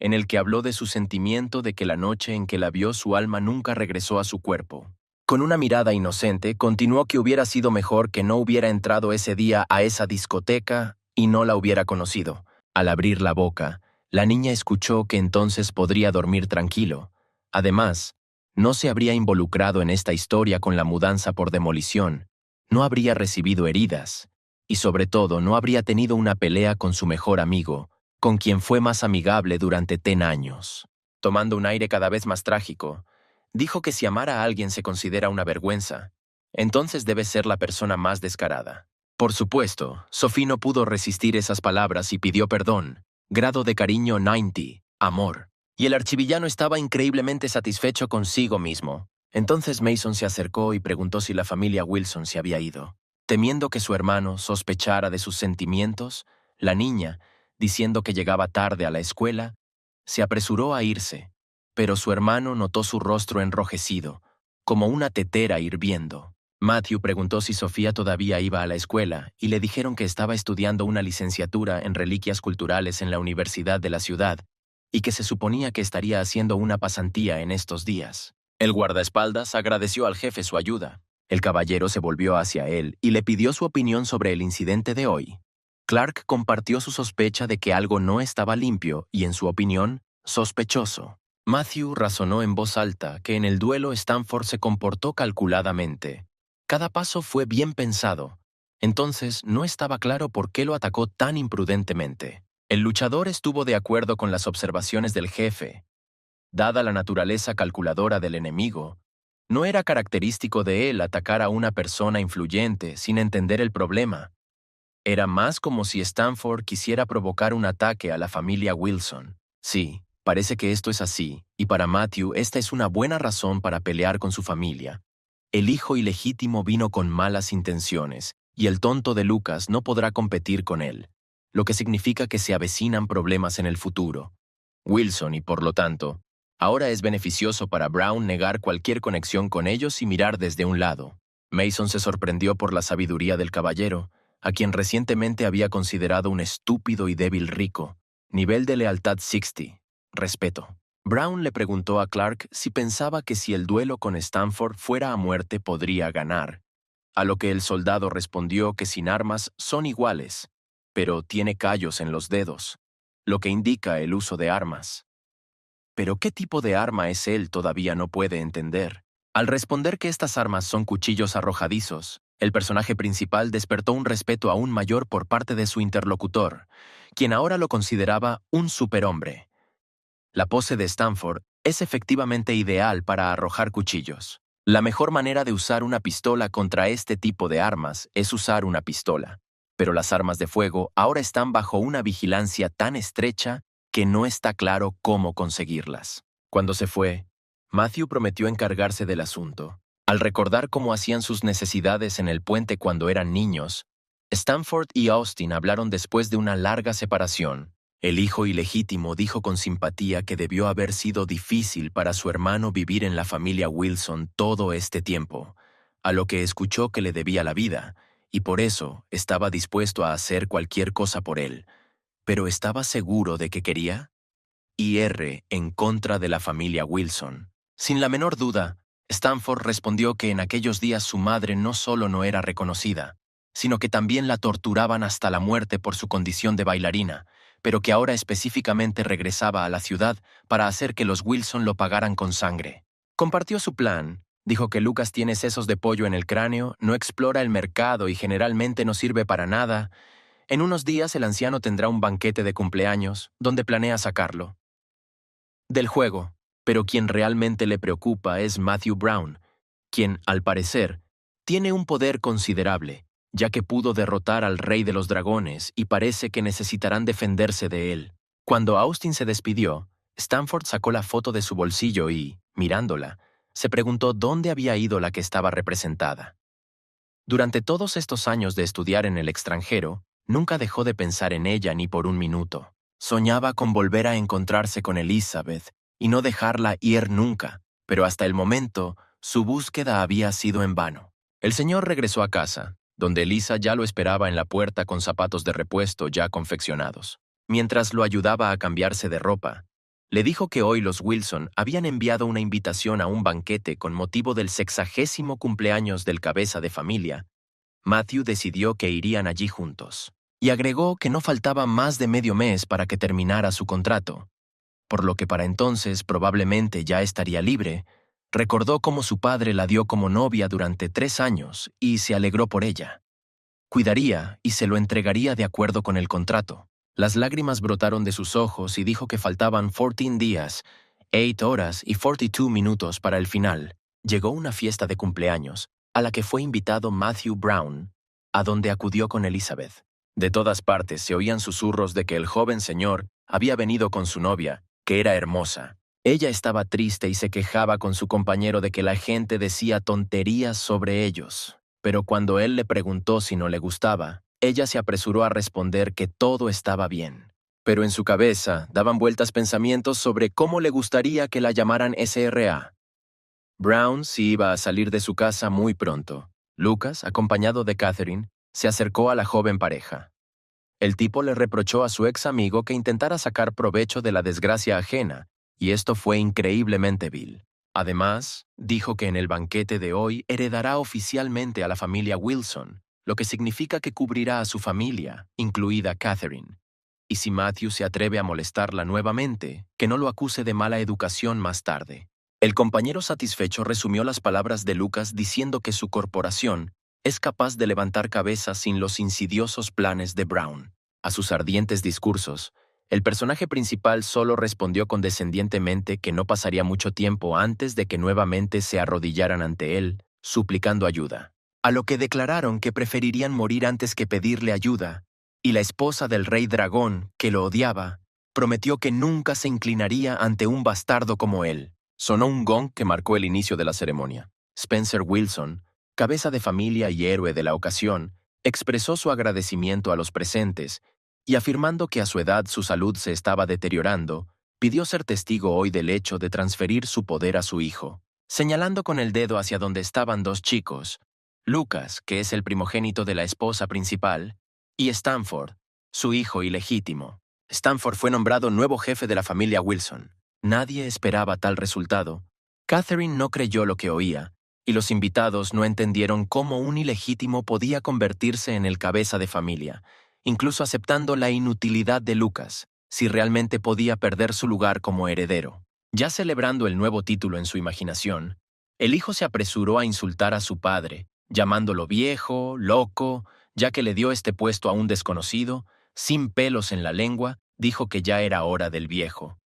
en el que habló de su sentimiento de que la noche en que la vio su alma nunca regresó a su cuerpo. Con una mirada inocente, continuó que hubiera sido mejor que no hubiera entrado ese día a esa discoteca y no la hubiera conocido. Al abrir la boca, la niña escuchó que entonces podría dormir tranquilo. Además, no se habría involucrado en esta historia con la mudanza por demolición, no habría recibido heridas, y sobre todo no habría tenido una pelea con su mejor amigo, con quien fue más amigable durante 10 años. Tomando un aire cada vez más trágico, dijo que si amar a alguien se considera una vergüenza, entonces debe ser la persona más descarada. Por supuesto, Sophie no pudo resistir esas palabras y pidió perdón. Grado de cariño 90, amor. Y el archivillano estaba increíblemente satisfecho consigo mismo. Entonces Mason se acercó y preguntó si la familia Wilson se había ido. Temiendo que su hermano sospechara de sus sentimientos, la niña, diciendo que llegaba tarde a la escuela, se apresuró a irse, pero su hermano notó su rostro enrojecido, como una tetera hirviendo. Matthew preguntó si Sofía todavía iba a la escuela y le dijeron que estaba estudiando una licenciatura en reliquias culturales en la Universidad de la ciudad y que se suponía que estaría haciendo una pasantía en estos días. El guardaespaldas agradeció al jefe su ayuda. El caballero se volvió hacia él y le pidió su opinión sobre el incidente de hoy. Clark compartió su sospecha de que algo no estaba limpio y, en su opinión, sospechoso. Matthew razonó en voz alta que en el duelo Stanford se comportó calculadamente. Cada paso fue bien pensado. Entonces no estaba claro por qué lo atacó tan imprudentemente. El luchador estuvo de acuerdo con las observaciones del jefe. Dada la naturaleza calculadora del enemigo, no era característico de él atacar a una persona influyente sin entender el problema. Era más como si Stanford quisiera provocar un ataque a la familia Wilson. Sí, parece que esto es así, y para Matthew esta es una buena razón para pelear con su familia. El hijo ilegítimo vino con malas intenciones, y el tonto de Lucas no podrá competir con él, lo que significa que se avecinan problemas en el futuro. Wilson, y por lo tanto, ahora es beneficioso para Brown negar cualquier conexión con ellos y mirar desde un lado. Mason se sorprendió por la sabiduría del caballero, a quien recientemente había considerado un estúpido y débil rico. Nivel de lealtad 60. Respeto. Brown le preguntó a Clark si pensaba que si el duelo con Stanford fuera a muerte podría ganar, a lo que el soldado respondió que sin armas son iguales, pero tiene callos en los dedos, lo que indica el uso de armas. Pero ¿qué tipo de arma es él? Todavía no puede entender. Al responder que estas armas son cuchillos arrojadizos, el personaje principal despertó un respeto aún mayor por parte de su interlocutor, quien ahora lo consideraba un superhombre. La pose de Stanford es efectivamente ideal para arrojar cuchillos. La mejor manera de usar una pistola contra este tipo de armas es usar una pistola, pero las armas de fuego ahora están bajo una vigilancia tan estrecha que no está claro cómo conseguirlas. Cuando se fue, Matthew prometió encargarse del asunto. Al recordar cómo hacían sus necesidades en el puente cuando eran niños, Stanford y Austin hablaron después de una larga separación. El hijo ilegítimo dijo con simpatía que debió haber sido difícil para su hermano vivir en la familia Wilson todo este tiempo, a lo que escuchó que le debía la vida, y por eso estaba dispuesto a hacer cualquier cosa por él. ¿Pero estaba seguro de que quería? Ir en contra de la familia Wilson. Sin la menor duda, Stanford respondió que en aquellos días su madre no solo no era reconocida, sino que también la torturaban hasta la muerte por su condición de bailarina, pero que ahora específicamente regresaba a la ciudad para hacer que los Wilson lo pagaran con sangre. Compartió su plan, dijo que Lucas tiene sesos de pollo en el cráneo, no explora el mercado y generalmente no sirve para nada. En unos días el anciano tendrá un banquete de cumpleaños, donde planea sacarlo del juego, pero quien realmente le preocupa es Matthew Brown, quien, al parecer, tiene un poder considerable, ya que pudo derrotar al rey de los dragones y parece que necesitarán defenderse de él. Cuando Austin se despidió, Stanford sacó la foto de su bolsillo y, mirándola, se preguntó dónde había ido la que estaba representada. Durante todos estos años de estudiar en el extranjero, nunca dejó de pensar en ella ni por un minuto. Soñaba con volver a encontrarse con Elizabeth y no dejarla ir nunca, pero hasta el momento, su búsqueda había sido en vano. El señor regresó a casa, donde Elisa ya lo esperaba en la puerta con zapatos de repuesto ya confeccionados. Mientras lo ayudaba a cambiarse de ropa, Le dijo que hoy los Wilson habían enviado una invitación a un banquete con motivo del 60º cumpleaños del cabeza de familia. Matthew decidió que irían allí juntos, y agregó que no faltaba más de medio mes para que terminara su contrato, por lo que para entonces probablemente ya estaría libre. Recordó cómo su padre la dio como novia durante 3 años y se alegró por ella. Cuidaría y se lo entregaría de acuerdo con el contrato. Las lágrimas brotaron de sus ojos y dijo que faltaban 14 días, 8 horas y 42 minutos para el final. Llegó una fiesta de cumpleaños, a la que fue invitado Matthew Brown, a donde acudió con Elizabeth. De todas partes se oían susurros de que el joven señor había venido con su novia, que era hermosa. Ella estaba triste y se quejaba con su compañero de que la gente decía tonterías sobre ellos. Pero cuando él le preguntó si no le gustaba, ella se apresuró a responder que todo estaba bien. Pero en su cabeza daban vueltas pensamientos sobre cómo le gustaría que la llamaran SRA. Brown sí iba a salir de su casa muy pronto. Lucas, acompañado de Catherine, se acercó a la joven pareja. El tipo le reprochó a su ex amigo que intentara sacar provecho de la desgracia ajena, y esto fue increíblemente vil. Además, dijo que en el banquete de hoy heredará oficialmente a la familia Wilson, lo que significa que cubrirá a su familia, incluida Catherine. Y si Matthew se atreve a molestarla nuevamente, que no lo acuse de mala educación más tarde. El compañero satisfecho resumió las palabras de Lucas diciendo que su corporación es capaz de levantar cabeza sin los insidiosos planes de Brown. A sus ardientes discursos, el personaje principal solo respondió condescendientemente que no pasaría mucho tiempo antes de que nuevamente se arrodillaran ante él, suplicando ayuda. A lo que declararon que preferirían morir antes que pedirle ayuda, y la esposa del rey dragón, que lo odiaba, prometió que nunca se inclinaría ante un bastardo como él. Sonó un gong que marcó el inicio de la ceremonia. Spencer Wilson, cabeza de familia y héroe de la ocasión, expresó su agradecimiento a los presentes y afirmando que a su edad su salud se estaba deteriorando, pidió ser testigo hoy del hecho de transferir su poder a su hijo, señalando con el dedo hacia donde estaban 2 chicos, Lucas, que es el primogénito de la esposa principal, y Stanford, su hijo ilegítimo. Stanford fue nombrado nuevo jefe de la familia Wilson. Nadie esperaba tal resultado. Catherine no creyó lo que oía, y los invitados no entendieron cómo un ilegítimo podía convertirse en el cabeza de familia, incluso aceptando la inutilidad de Lucas, si realmente podía perder su lugar como heredero. Ya celebrando el nuevo título en su imaginación, el hijo se apresuró a insultar a su padre, llamándolo viejo, loco, ya que le dio este puesto a un desconocido, sin pelos en la lengua, dijo que ya era hora del viejo.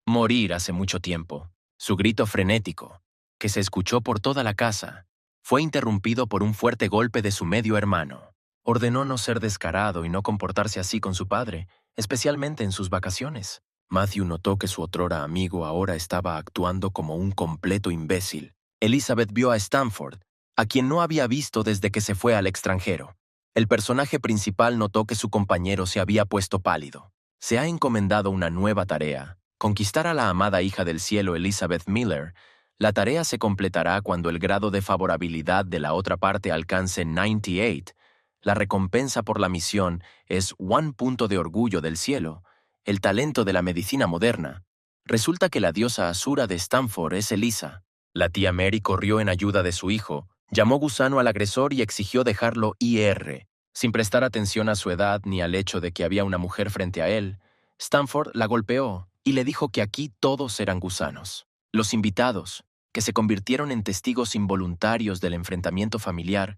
Morir hace mucho tiempo. Su grito frenético, que se escuchó por toda la casa, fue interrumpido por un fuerte golpe de su medio hermano. Ordenó no ser descarado y no comportarse así con su padre, especialmente en sus vacaciones. Matthew notó que su otrora amigo ahora estaba actuando como un completo imbécil. Elizabeth vio a Stanford, a quien no había visto desde que se fue al extranjero. El personaje principal notó que su compañero se había puesto pálido. Se ha encomendado una nueva tarea: conquistar a la amada hija del cielo Elizabeth Miller. La tarea se completará cuando el grado de favorabilidad de la otra parte alcance 98. La recompensa por la misión es 1 punto de orgullo del cielo, el talento de la medicina moderna. Resulta que la diosa Asura de Stanford es Elisa. La tía Mary corrió en ayuda de su hijo, llamó gusano al agresor y exigió dejarlo ir. Sin prestar atención a su edad ni al hecho de que había una mujer frente a él, Stanford la golpeó y le dijo que aquí todos eran gusanos. Los invitados, que se convirtieron en testigos involuntarios del enfrentamiento familiar,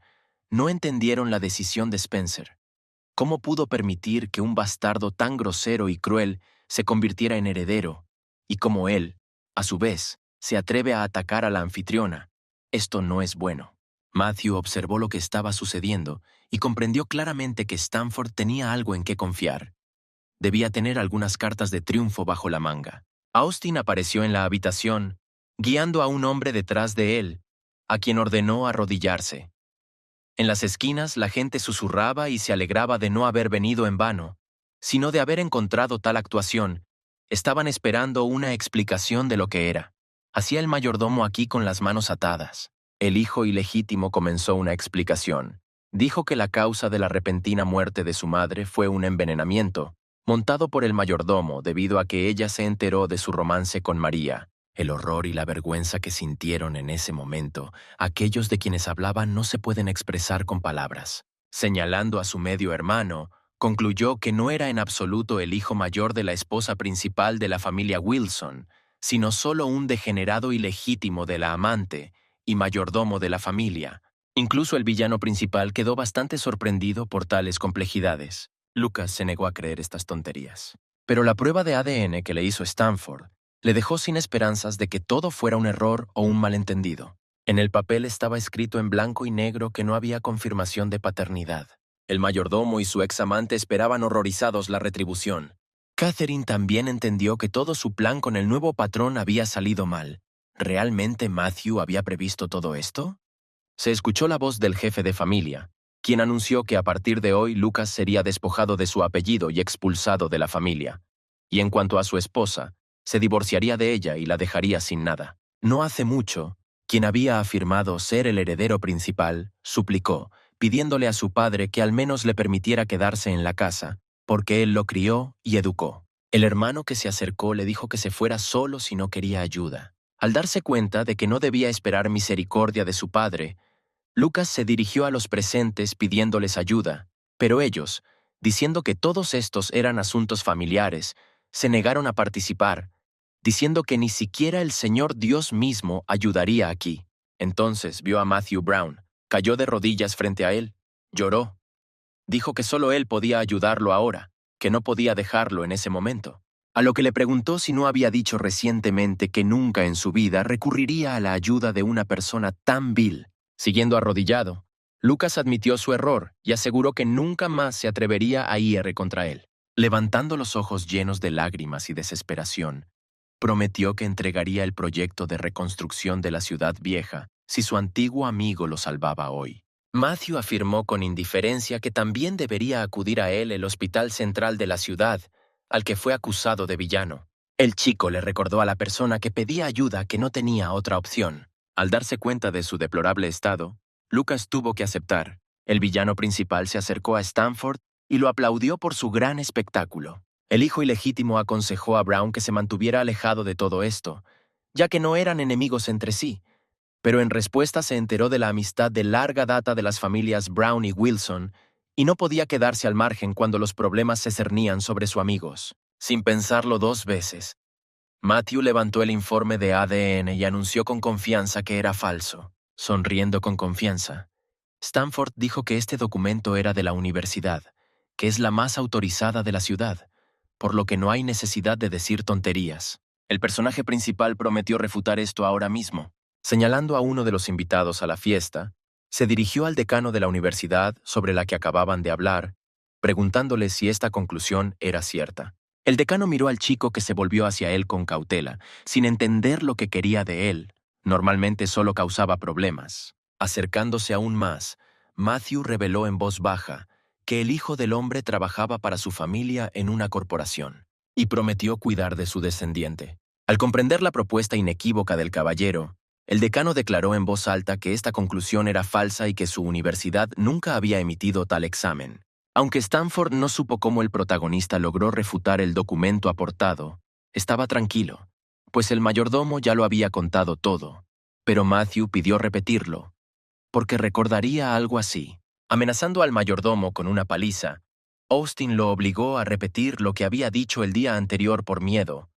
no entendieron la decisión de Spencer. ¿Cómo pudo permitir que un bastardo tan grosero y cruel se convirtiera en heredero? Y cómo él, a su vez, se atreve a atacar a la anfitriona. Esto no es bueno. Matthew observó lo que estaba sucediendo y comprendió claramente que Stanford tenía algo en qué confiar. Debía tener algunas cartas de triunfo bajo la manga. Austin apareció en la habitación, guiando a un hombre detrás de él, a quien ordenó arrodillarse. En las esquinas la gente susurraba y se alegraba de no haber venido en vano, sino de haber encontrado tal actuación. Estaban esperando una explicación de lo que era. Hacía el mayordomo aquí con las manos atadas. El hijo ilegítimo comenzó una explicación. Dijo que la causa de la repentina muerte de su madre fue un envenenamiento, montado por el mayordomo debido a que ella se enteró de su romance con María. El horror y la vergüenza que sintieron en ese momento, aquellos de quienes hablaban no se pueden expresar con palabras. Señalando a su medio hermano, concluyó que no era en absoluto el hijo mayor de la esposa principal de la familia Wilson, sino solo un degenerado ilegítimo de la amante y mayordomo de la familia. Incluso el villano principal quedó bastante sorprendido por tales complejidades. Lucas se negó a creer estas tonterías. Pero la prueba de ADN que le hizo Stanford le dejó sin esperanzas de que todo fuera un error o un malentendido. En el papel estaba escrito en blanco y negro que no había confirmación de paternidad. El mayordomo y su examante esperaban horrorizados la retribución. Catherine también entendió que todo su plan con el nuevo patrón había salido mal. ¿Realmente Matthew había previsto todo esto? Se escuchó la voz del jefe de familia, quien anunció que a partir de hoy Lucas sería despojado de su apellido y expulsado de la familia. Y en cuanto a su esposa, se divorciaría de ella y la dejaría sin nada. No hace mucho, quien había afirmado ser el heredero principal, suplicó, pidiéndole a su padre que al menos le permitiera quedarse en la casa, porque él lo crió y educó. El hermano que se acercó le dijo que se fuera solo si no quería ayuda. Al darse cuenta de que no debía esperar misericordia de su padre, Lucas se dirigió a los presentes pidiéndoles ayuda, pero ellos, diciendo que todos estos eran asuntos familiares, se negaron a participar, diciendo que ni siquiera el Señor Dios mismo ayudaría aquí. Entonces vio a Matthew Brown, cayó de rodillas frente a él, lloró. Dijo que solo él podía ayudarlo ahora, que no podía dejarlo en ese momento. A lo que le preguntó si no había dicho recientemente que nunca en su vida recurriría a la ayuda de una persona tan vil. Siguiendo arrodillado, Lucas admitió su error y aseguró que nunca más se atrevería a ir contra él. Levantando los ojos llenos de lágrimas y desesperación, prometió que entregaría el proyecto de reconstrucción de la ciudad vieja si su antiguo amigo lo salvaba hoy. Matthew afirmó con indiferencia que también debería acudir a él el hospital central de la ciudad, al que fue acusado de villano. El chico le recordó a la persona que pedía ayuda que no tenía otra opción. Al darse cuenta de su deplorable estado, Lucas tuvo que aceptar. El villano principal se acercó a Stanford y lo aplaudió por su gran espectáculo. El hijo ilegítimo aconsejó a Brown que se mantuviera alejado de todo esto, ya que no eran enemigos entre sí, pero en respuesta se enteró de la amistad de larga data de las familias Brown y Wilson y no podía quedarse al margen cuando los problemas se cernían sobre sus amigos. Sin pensarlo dos veces, Matthew levantó el informe de ADN y anunció con confianza que era falso. Sonriendo con confianza, Stanford dijo que este documento era de la universidad, que es la más autorizada de la ciudad, por lo que no hay necesidad de decir tonterías. El personaje principal prometió refutar esto ahora mismo. Señalando a uno de los invitados a la fiesta, se dirigió al decano de la universidad sobre la que acababan de hablar, preguntándole si esta conclusión era cierta. El decano miró al chico que se volvió hacia él con cautela, sin entender lo que quería de él. Normalmente solo causaba problemas. Acercándose aún más, Matthew reveló en voz baja que el hijo del hombre trabajaba para su familia en una corporación y prometió cuidar de su descendiente. Al comprender la propuesta inequívoca del caballero, el decano declaró en voz alta que esta conclusión era falsa y que su universidad nunca había emitido tal examen. Aunque Stanford no supo cómo el protagonista logró refutar el documento aportado, estaba tranquilo, pues el mayordomo ya lo había contado todo. Pero Matthew pidió repetirlo, porque recordaría algo así. Amenazando al mayordomo con una paliza, Austin lo obligó a repetir lo que había dicho el día anterior por miedo.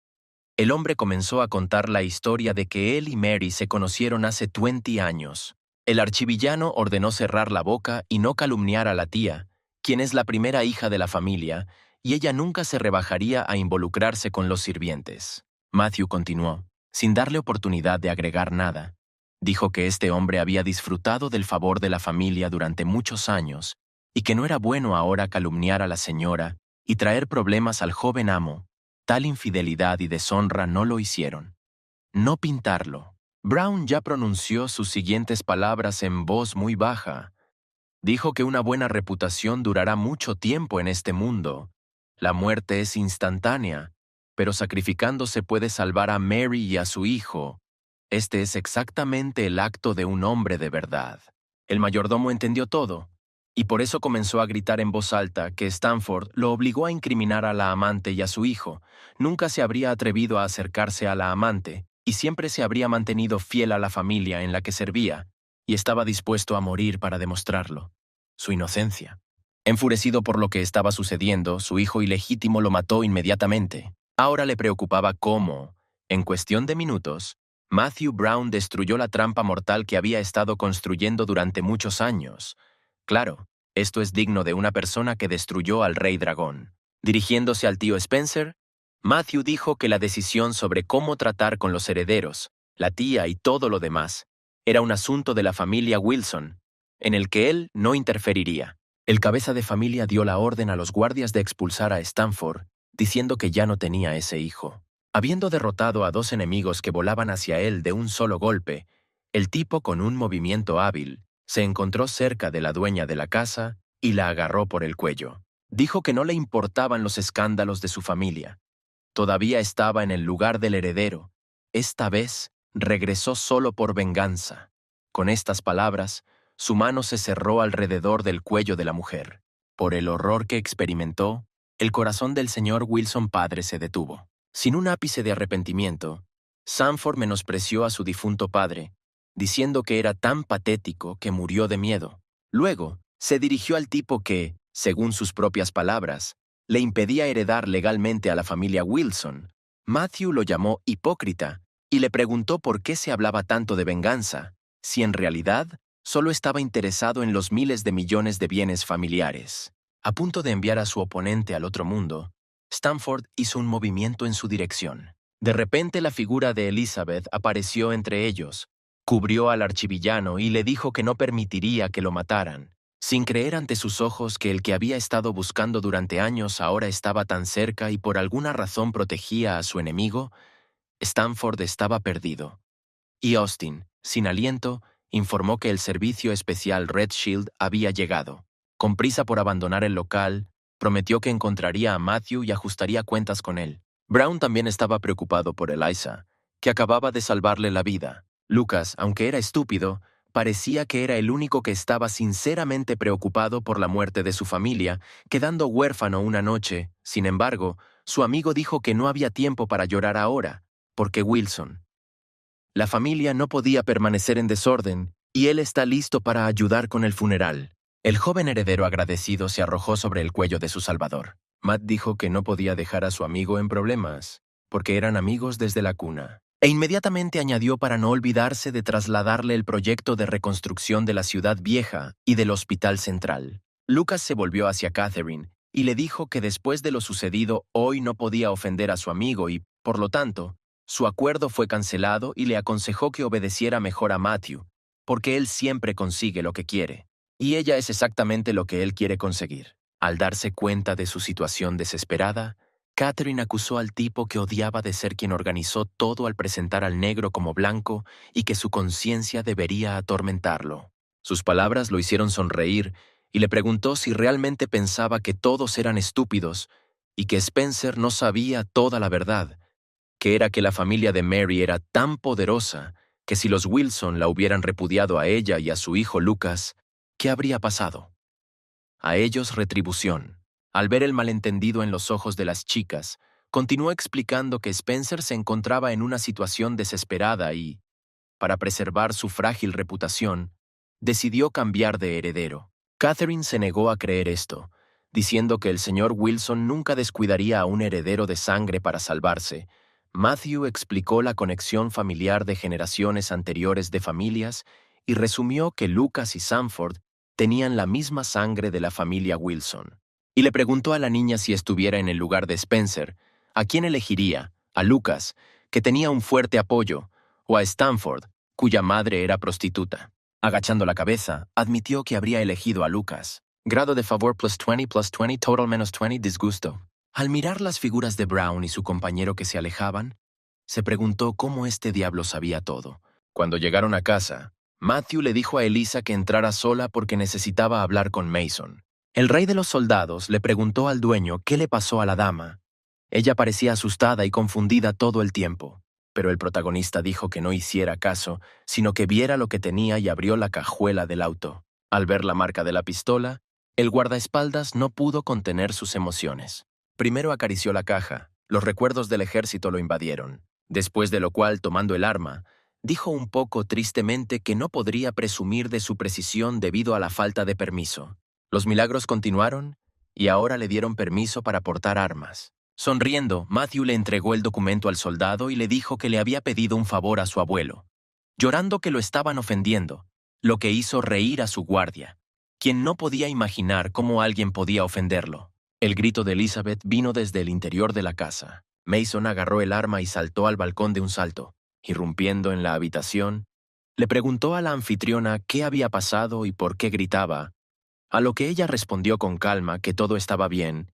El hombre comenzó a contar la historia de que él y Mary se conocieron hace 20 años. El archivillano ordenó cerrar la boca y no calumniar a la tía, quien es la primera hija de la familia, y ella nunca se rebajaría a involucrarse con los sirvientes. Matthew continuó, sin darle oportunidad de agregar nada. Dijo que este hombre había disfrutado del favor de la familia durante muchos años y que no era bueno ahora calumniar a la señora y traer problemas al joven amo. Tal infidelidad y deshonra no lo hicieron. No pintarlo. Brown ya pronunció sus siguientes palabras en voz muy baja. Dijo que una buena reputación durará mucho tiempo en este mundo. La muerte es instantánea, pero sacrificándose puede salvar a Mary y a su hijo. Este es exactamente el acto de un hombre de verdad. El mayordomo entendió todo y por eso comenzó a gritar en voz alta que Stanford lo obligó a incriminar a la amante y a su hijo. Nunca se habría atrevido a acercarse a la amante, y siempre se habría mantenido fiel a la familia en la que servía, y estaba dispuesto a morir para demostrarlo. Su inocencia. Enfurecido por lo que estaba sucediendo, su hijo ilegítimo lo mató inmediatamente. Ahora le preocupaba cómo, en cuestión de minutos, Matthew Brown destruyó la trampa mortal que había estado construyendo durante muchos años. Claro, esto es digno de una persona que destruyó al Rey Dragón. Dirigiéndose al tío Spencer, Matthew dijo que la decisión sobre cómo tratar con los herederos, la tía y todo lo demás, era un asunto de la familia Wilson, en el que él no interferiría. El cabeza de familia dio la orden a los guardias de expulsar a Stanford, diciendo que ya no tenía ese hijo. Habiendo derrotado a 2 enemigos que volaban hacia él de un solo golpe, el tipo, con un movimiento hábil, se encontró cerca de la dueña de la casa y la agarró por el cuello. Dijo que no le importaban los escándalos de su familia. Todavía estaba en el lugar del heredero. Esta vez regresó solo por venganza. Con estas palabras, su mano se cerró alrededor del cuello de la mujer. Por el horror que experimentó, el corazón del señor Wilson padre se detuvo. Sin un ápice de arrepentimiento, Sanford menospreció a su difunto padre, diciendo que era tan patético que murió de miedo. Luego, se dirigió al tipo que, según sus propias palabras, le impedía heredar legalmente a la familia Wilson. Matthew lo llamó hipócrita y le preguntó por qué se hablaba tanto de venganza, si en realidad solo estaba interesado en los miles de millones de bienes familiares. A punto de enviar a su oponente al otro mundo, Stanford hizo un movimiento en su dirección. De repente la figura de Elizabeth apareció entre ellos, cubrió al archivillano y le dijo que no permitiría que lo mataran. Sin creer ante sus ojos que el que había estado buscando durante años ahora estaba tan cerca y por alguna razón protegía a su enemigo, Stanford estaba perdido. Y Austin, sin aliento, informó que el servicio especial Red Shield había llegado. Con prisa por abandonar el local, prometió que encontraría a Matthew y ajustaría cuentas con él. Brown también estaba preocupado por Eliza, que acababa de salvarle la vida. Lucas, aunque era estúpido, parecía que era el único que estaba sinceramente preocupado por la muerte de su familia, quedando huérfano una noche. Sin embargo, su amigo dijo que no había tiempo para llorar ahora, porque Wilson. La familia no podía permanecer en desorden, y él está listo para ayudar con el funeral. El joven heredero agradecido se arrojó sobre el cuello de su salvador. Matt dijo que no podía dejar a su amigo en problemas, porque eran amigos desde la cuna. E inmediatamente añadió para no olvidarse de trasladarle el proyecto de reconstrucción de la ciudad vieja y del hospital central. Lucas se volvió hacia Catherine y le dijo que después de lo sucedido hoy no podía ofender a su amigo y, por lo tanto, su acuerdo fue cancelado y le aconsejó que obedeciera mejor a Matthew, porque él siempre consigue lo que quiere. Y ella es exactamente lo que él quiere conseguir. Al darse cuenta de su situación desesperada, Catherine acusó al tipo que odiaba de ser quien organizó todo al presentar al negro como blanco y que su conciencia debería atormentarlo. Sus palabras lo hicieron sonreír y le preguntó si realmente pensaba que todos eran estúpidos y que Spencer no sabía toda la verdad, que era que la familia de Mary era tan poderosa que si los Wilson la hubieran repudiado a ella y a su hijo Lucas, ¿qué habría pasado? A ellos retribución. Al ver el malentendido en los ojos de las chicas, continuó explicando que Spencer se encontraba en una situación desesperada y, para preservar su frágil reputación, decidió cambiar de heredero. Catherine se negó a creer esto, diciendo que el señor Wilson nunca descuidaría a un heredero de sangre para salvarse. Matthew explicó la conexión familiar de generaciones anteriores de familias y resumió que Lucas y Sanford tenían la misma sangre de la familia Wilson. Y le preguntó a la niña si estuviera en el lugar de Spencer, ¿a quién elegiría? ¿A Lucas, que tenía un fuerte apoyo, o a Stanford, cuya madre era prostituta? Agachando la cabeza, admitió que habría elegido a Lucas. Grado de favor +20, total -20, disgusto. Al mirar las figuras de Brown y su compañero que se alejaban, se preguntó cómo este diablo sabía todo. Cuando llegaron a casa, Matthew le dijo a Eliza que entrara sola porque necesitaba hablar con Mason. El rey de los soldados le preguntó al dueño qué le pasó a la dama. Ella parecía asustada y confundida todo el tiempo, pero el protagonista dijo que no hiciera caso, sino que viera lo que tenía y abrió la cajuela del auto. Al ver la marca de la pistola, El guardaespaldas no pudo contener sus emociones. Primero acarició la caja, los recuerdos del ejército lo invadieron, después de lo cual, tomando el arma, dijo un poco tristemente que no podría presumir de su precisión debido a la falta de permiso. Los milagros continuaron y ahora le dieron permiso para portar armas. Sonriendo, Matthew le entregó el documento al soldado y le dijo que le había pedido un favor a su abuelo, llorando que lo estaban ofendiendo, lo que hizo reír a su guardia, quien no podía imaginar cómo alguien podía ofenderlo. El grito de Elizabeth vino desde el interior de la casa. Mason agarró el arma y saltó al balcón de un salto. Irrumpiendo en la habitación, le preguntó a la anfitriona qué había pasado y por qué gritaba, a lo que ella respondió con calma que todo estaba bien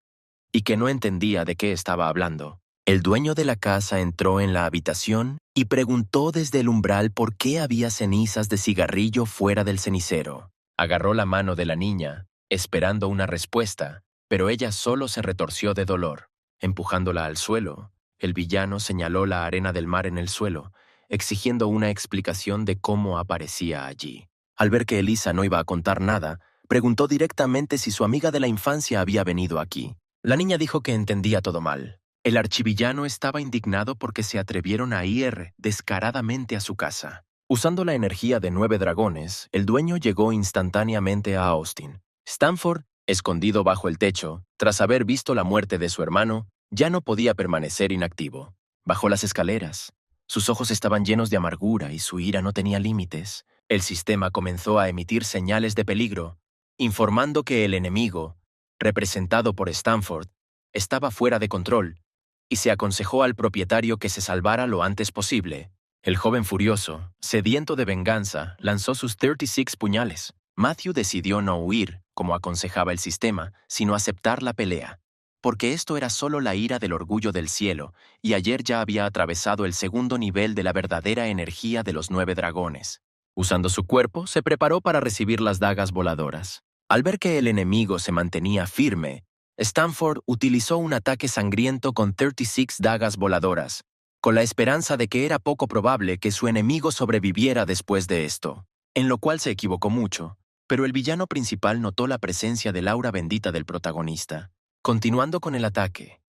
y que no entendía de qué estaba hablando. El dueño de la casa entró en la habitación y preguntó desde el umbral por qué había cenizas de cigarrillo fuera del cenicero. Agarró la mano de la niña, esperando una respuesta, pero ella solo se retorció de dolor. Empujándola al suelo, el villano señaló la arena del mar en el suelo, exigiendo una explicación de cómo aparecía allí. Al ver que Elisa no iba a contar nada, preguntó directamente si su amiga de la infancia había venido aquí. La niña dijo que entendía todo mal. El archivillano estaba indignado porque se atrevieron a ir descaradamente a su casa. Usando la energía de 9 dragones, el dueño llegó instantáneamente a Austin. Stanford, escondido bajo el techo, tras haber visto la muerte de su hermano, ya no podía permanecer inactivo. Bajó las escaleras. Sus ojos estaban llenos de amargura y su ira no tenía límites. El sistema comenzó a emitir señales de peligro, informando que el enemigo, representado por Stanford, estaba fuera de control, y se aconsejó al propietario que se salvara lo antes posible. El joven furioso, sediento de venganza, lanzó sus 36 puñales. Matthew decidió no huir, como aconsejaba el sistema, sino aceptar la pelea, porque esto era solo la ira del orgullo del cielo, y ayer ya había atravesado el segundo nivel de la verdadera energía de los 9 dragones. Usando su cuerpo, se preparó para recibir las dagas voladoras. Al ver que el enemigo se mantenía firme, Stanford utilizó un ataque sangriento con 36 dagas voladoras, con la esperanza de que era poco probable que su enemigo sobreviviera después de esto, en lo cual se equivocó mucho, pero el villano principal notó la presencia del aura bendita del protagonista. Continuando con el ataque,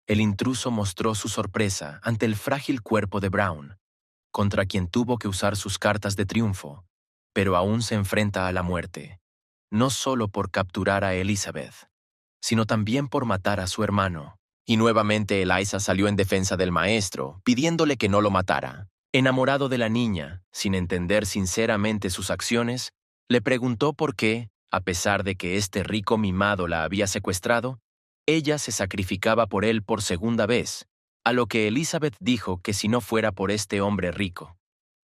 el intruso mostró su sorpresa ante el frágil cuerpo de Brown, contra quien tuvo que usar sus cartas de triunfo, pero aún se enfrenta a la muerte, no solo por capturar a Elizabeth, sino también por matar a su hermano. Y nuevamente Eliza salió en defensa del maestro, pidiéndole que no lo matara. Enamorado de la niña, sin entender sinceramente sus acciones, le preguntó por qué, a pesar de que este rico mimado la había secuestrado, ella se sacrificaba por él por segunda vez, a lo que Elizabeth dijo que si no fuera por este hombre rico,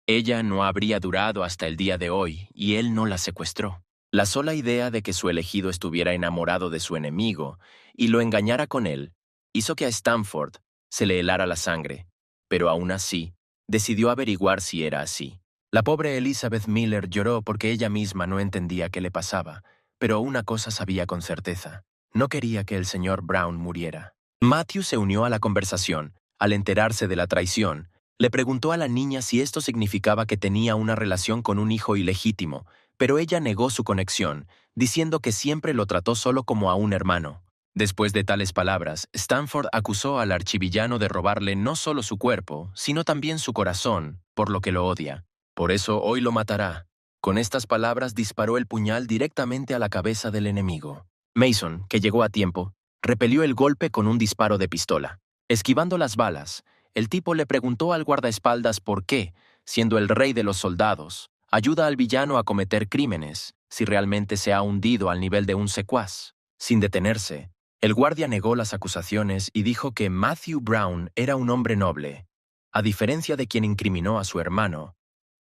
ella no habría durado hasta el día de hoy y él no la secuestró. La sola idea de que su elegido estuviera enamorado de su enemigo y lo engañara con él hizo que a Stanford se le helara la sangre, pero aún así decidió averiguar si era así. La pobre Elizabeth Miller lloró porque ella misma no entendía qué le pasaba, pero una cosa sabía con certeza: no quería que el señor Brown muriera. Matthew se unió a la conversación. Al enterarse de la traición, le preguntó a la niña si esto significaba que tenía una relación con un hijo ilegítimo, pero ella negó su conexión, diciendo que siempre lo trató solo como a un hermano. Después de tales palabras, Stanford acusó al archivillano de robarle no solo su cuerpo, sino también su corazón, por lo que lo odia. Por eso hoy lo matará. Con estas palabras disparó el puñal directamente a la cabeza del enemigo. Mason, que llegó a tiempo, repelió el golpe con un disparo de pistola. Esquivando las balas, el tipo le preguntó al guardaespaldas por qué, siendo el rey de los soldados, ayuda al villano a cometer crímenes, si realmente se ha hundido al nivel de un secuaz. Sin detenerse, el guardia negó las acusaciones y dijo que Matthew Brown era un hombre noble, a diferencia de quien incriminó a su hermano,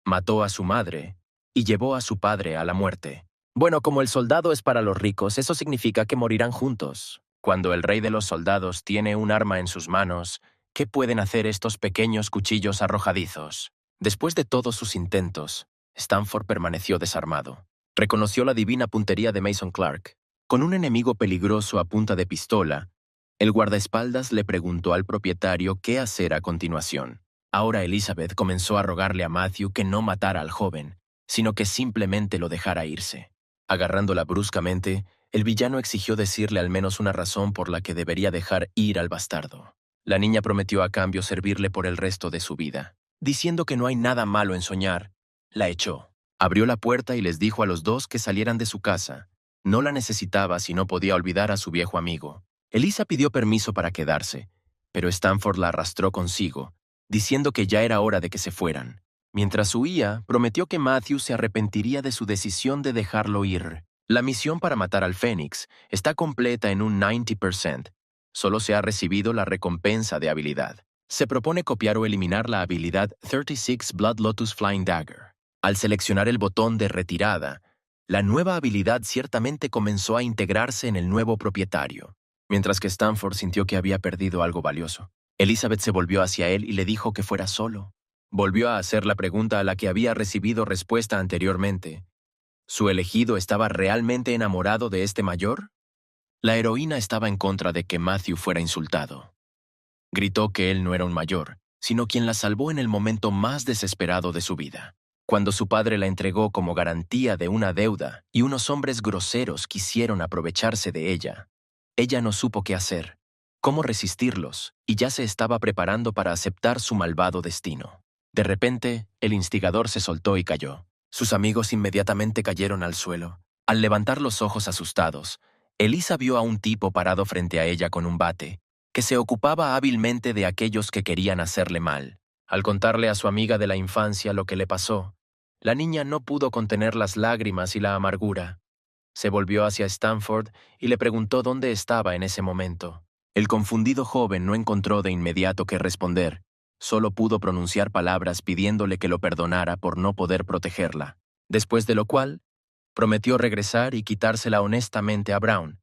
mató a su madre y llevó a su padre a la muerte. Bueno, como el soldado es para los ricos, eso significa que morirán juntos. Cuando el rey de los soldados tiene un arma en sus manos, ¿qué pueden hacer estos pequeños cuchillos arrojadizos? Después de todos sus intentos, Stanford permaneció desarmado. Reconoció la divina puntería de Mason Clark. Con un enemigo peligroso a punta de pistola, el guardaespaldas le preguntó al propietario qué hacer a continuación. Ahora Elizabeth comenzó a rogarle a Matthew que no matara al joven, sino que simplemente lo dejara irse. Agarrándola bruscamente, El villano exigió decirle al menos una razón por la que debería dejar ir al bastardo. La niña prometió a cambio servirle por el resto de su vida. Diciendo que no hay nada malo en soñar, la echó. Abrió la puerta y les dijo a los dos que salieran de su casa. No la necesitaba si no podía olvidar a su viejo amigo. Elisa pidió permiso para quedarse, pero Stanford la arrastró consigo, diciendo que ya era hora de que se fueran. Mientras huía, prometió que Matthew se arrepentiría de su decisión de dejarlo ir. La misión para matar al Fénix está completa en un 90%. Solo se ha recibido la recompensa de habilidad. Se propone copiar o eliminar la habilidad 36 Blood Lotus Flying Dagger. Al seleccionar el botón de retirada, la nueva habilidad ciertamente comenzó a integrarse en el nuevo propietario, mientras que Stanford sintió que había perdido algo valioso. Elizabeth se volvió hacia él y le dijo que fuera solo. Volvió a hacer la pregunta a la que había recibido respuesta anteriormente. ¿Su elegido estaba realmente enamorado de este mayor? La heroína estaba en contra de que Matthew fuera insultado. Gritó que él no era un mayor, sino quien la salvó en el momento más desesperado de su vida. Cuando su padre la entregó como garantía de una deuda y unos hombres groseros quisieron aprovecharse de ella, ella no supo qué hacer, cómo resistirlos, y ya se estaba preparando para aceptar su malvado destino. De repente, el instigador se soltó y cayó. Sus amigos inmediatamente cayeron al suelo. Al levantar los ojos asustados, Elisa vio a un tipo parado frente a ella con un bate, que se ocupaba hábilmente de aquellos que querían hacerle mal. Al contarle a su amiga de la infancia lo que le pasó, la niña no pudo contener las lágrimas y la amargura. Se volvió hacia Stanford y le preguntó dónde estaba en ese momento. El confundido joven no encontró de inmediato qué responder. Solo pudo pronunciar palabras pidiéndole que lo perdonara por no poder protegerla. Después de lo cual, prometió regresar y quitársela honestamente a Brown,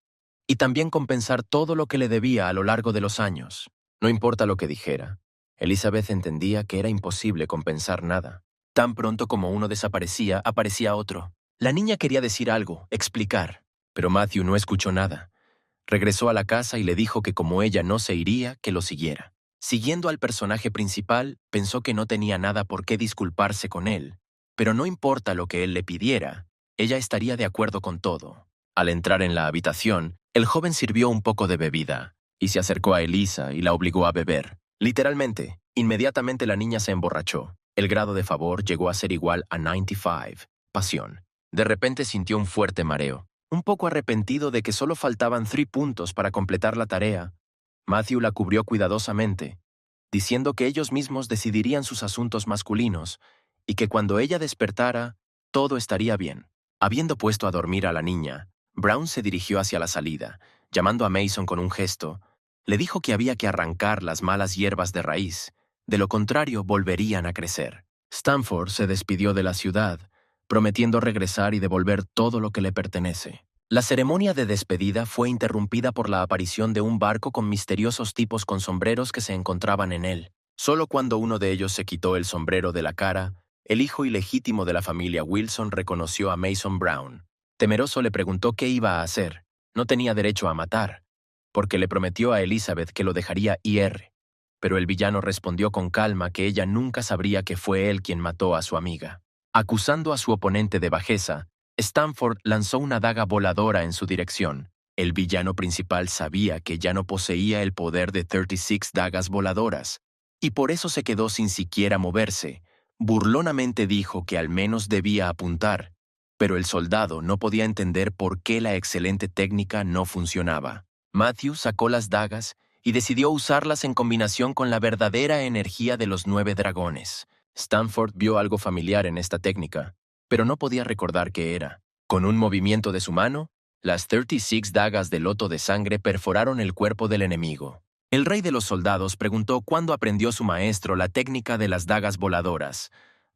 y también compensar todo lo que le debía a lo largo de los años. No importa lo que dijera, Elizabeth entendía que era imposible compensar nada. Tan pronto como uno desaparecía, aparecía otro. La niña quería decir algo, explicar, pero Matthew no escuchó nada. Regresó a la casa y le dijo que como ella no se iría, que lo siguiera. Siguiendo al personaje principal, pensó que no tenía nada por qué disculparse con él, pero no importa lo que él le pidiera, ella estaría de acuerdo con todo. Al entrar en la habitación, el joven sirvió un poco de bebida y se acercó a Elisa y la obligó a beber. Literalmente, inmediatamente la niña se emborrachó. El grado de favor llegó a ser igual a 95, pasión. De repente sintió un fuerte mareo. Un poco arrepentido de que solo faltaban 3 puntos para completar la tarea, Matthew la cubrió cuidadosamente, diciendo que ellos mismos decidirían sus asuntos masculinos y que cuando ella despertara, todo estaría bien. Habiendo puesto a dormir a la niña, Brown se dirigió hacia la salida. Llamando a Mason con un gesto, le dijo que había que arrancar las malas hierbas de raíz, de lo contrario volverían a crecer. Stanford se despidió de la ciudad, prometiendo regresar y devolver todo lo que le pertenece. La ceremonia de despedida fue interrumpida por la aparición de un barco con misteriosos tipos con sombreros que se encontraban en él. Solo cuando uno de ellos se quitó el sombrero de la cara, el hijo ilegítimo de la familia Wilson reconoció a Mason Brown. Temeroso le preguntó qué iba a hacer. No tenía derecho a matar, porque le prometió a Elizabeth que lo dejaría ir. Pero el villano respondió con calma que ella nunca sabría que fue él quien mató a su amiga. Acusando a su oponente de bajeza, Stanford lanzó una daga voladora en su dirección. El villano principal sabía que ya no poseía el poder de 36 dagas voladoras, y por eso se quedó sin siquiera moverse. Burlonamente dijo que al menos debía apuntar, pero el soldado no podía entender por qué la excelente técnica no funcionaba. Matthew sacó las dagas y decidió usarlas en combinación con la verdadera energía de los 9 dragones. Stanford vio algo familiar en esta técnica, pero no podía recordar qué era. Con un movimiento de su mano, las 36 dagas de loto de sangre perforaron el cuerpo del enemigo. El rey de los soldados preguntó cuándo aprendió su maestro la técnica de las dagas voladoras,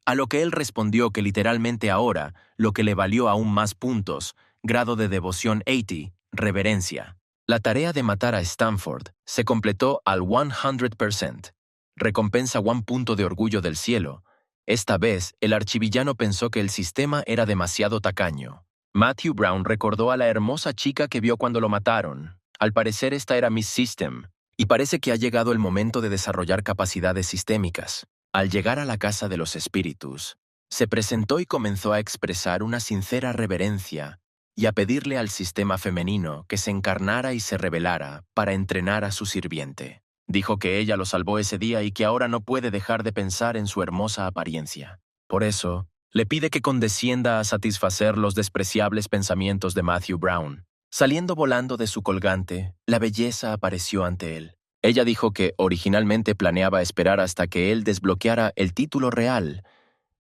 a lo que él respondió que literalmente ahora, lo que le valió aún más puntos, grado de devoción 80, reverencia. La tarea de matar a Stanford se completó al 100%. Recompensa 1 punto de orgullo del cielo. Esta vez, el archivillano pensó que el sistema era demasiado tacaño. Matthew Brown recordó a la hermosa chica que vio cuando lo mataron. Al parecer esta era Miss System, y parece que ha llegado el momento de desarrollar capacidades sistémicas. Al llegar a la casa de los espíritus, se presentó y comenzó a expresar una sincera reverencia y a pedirle al sistema femenino que se encarnara y se revelara para entrenar a su sirviente. Dijo que ella lo salvó ese día y que ahora no puede dejar de pensar en su hermosa apariencia. Por eso, le pide que condescienda a satisfacer los despreciables pensamientos de Matthew Brown. Saliendo volando de su colgante, la belleza apareció ante él. Ella dijo que originalmente planeaba esperar hasta que él desbloqueara el título real,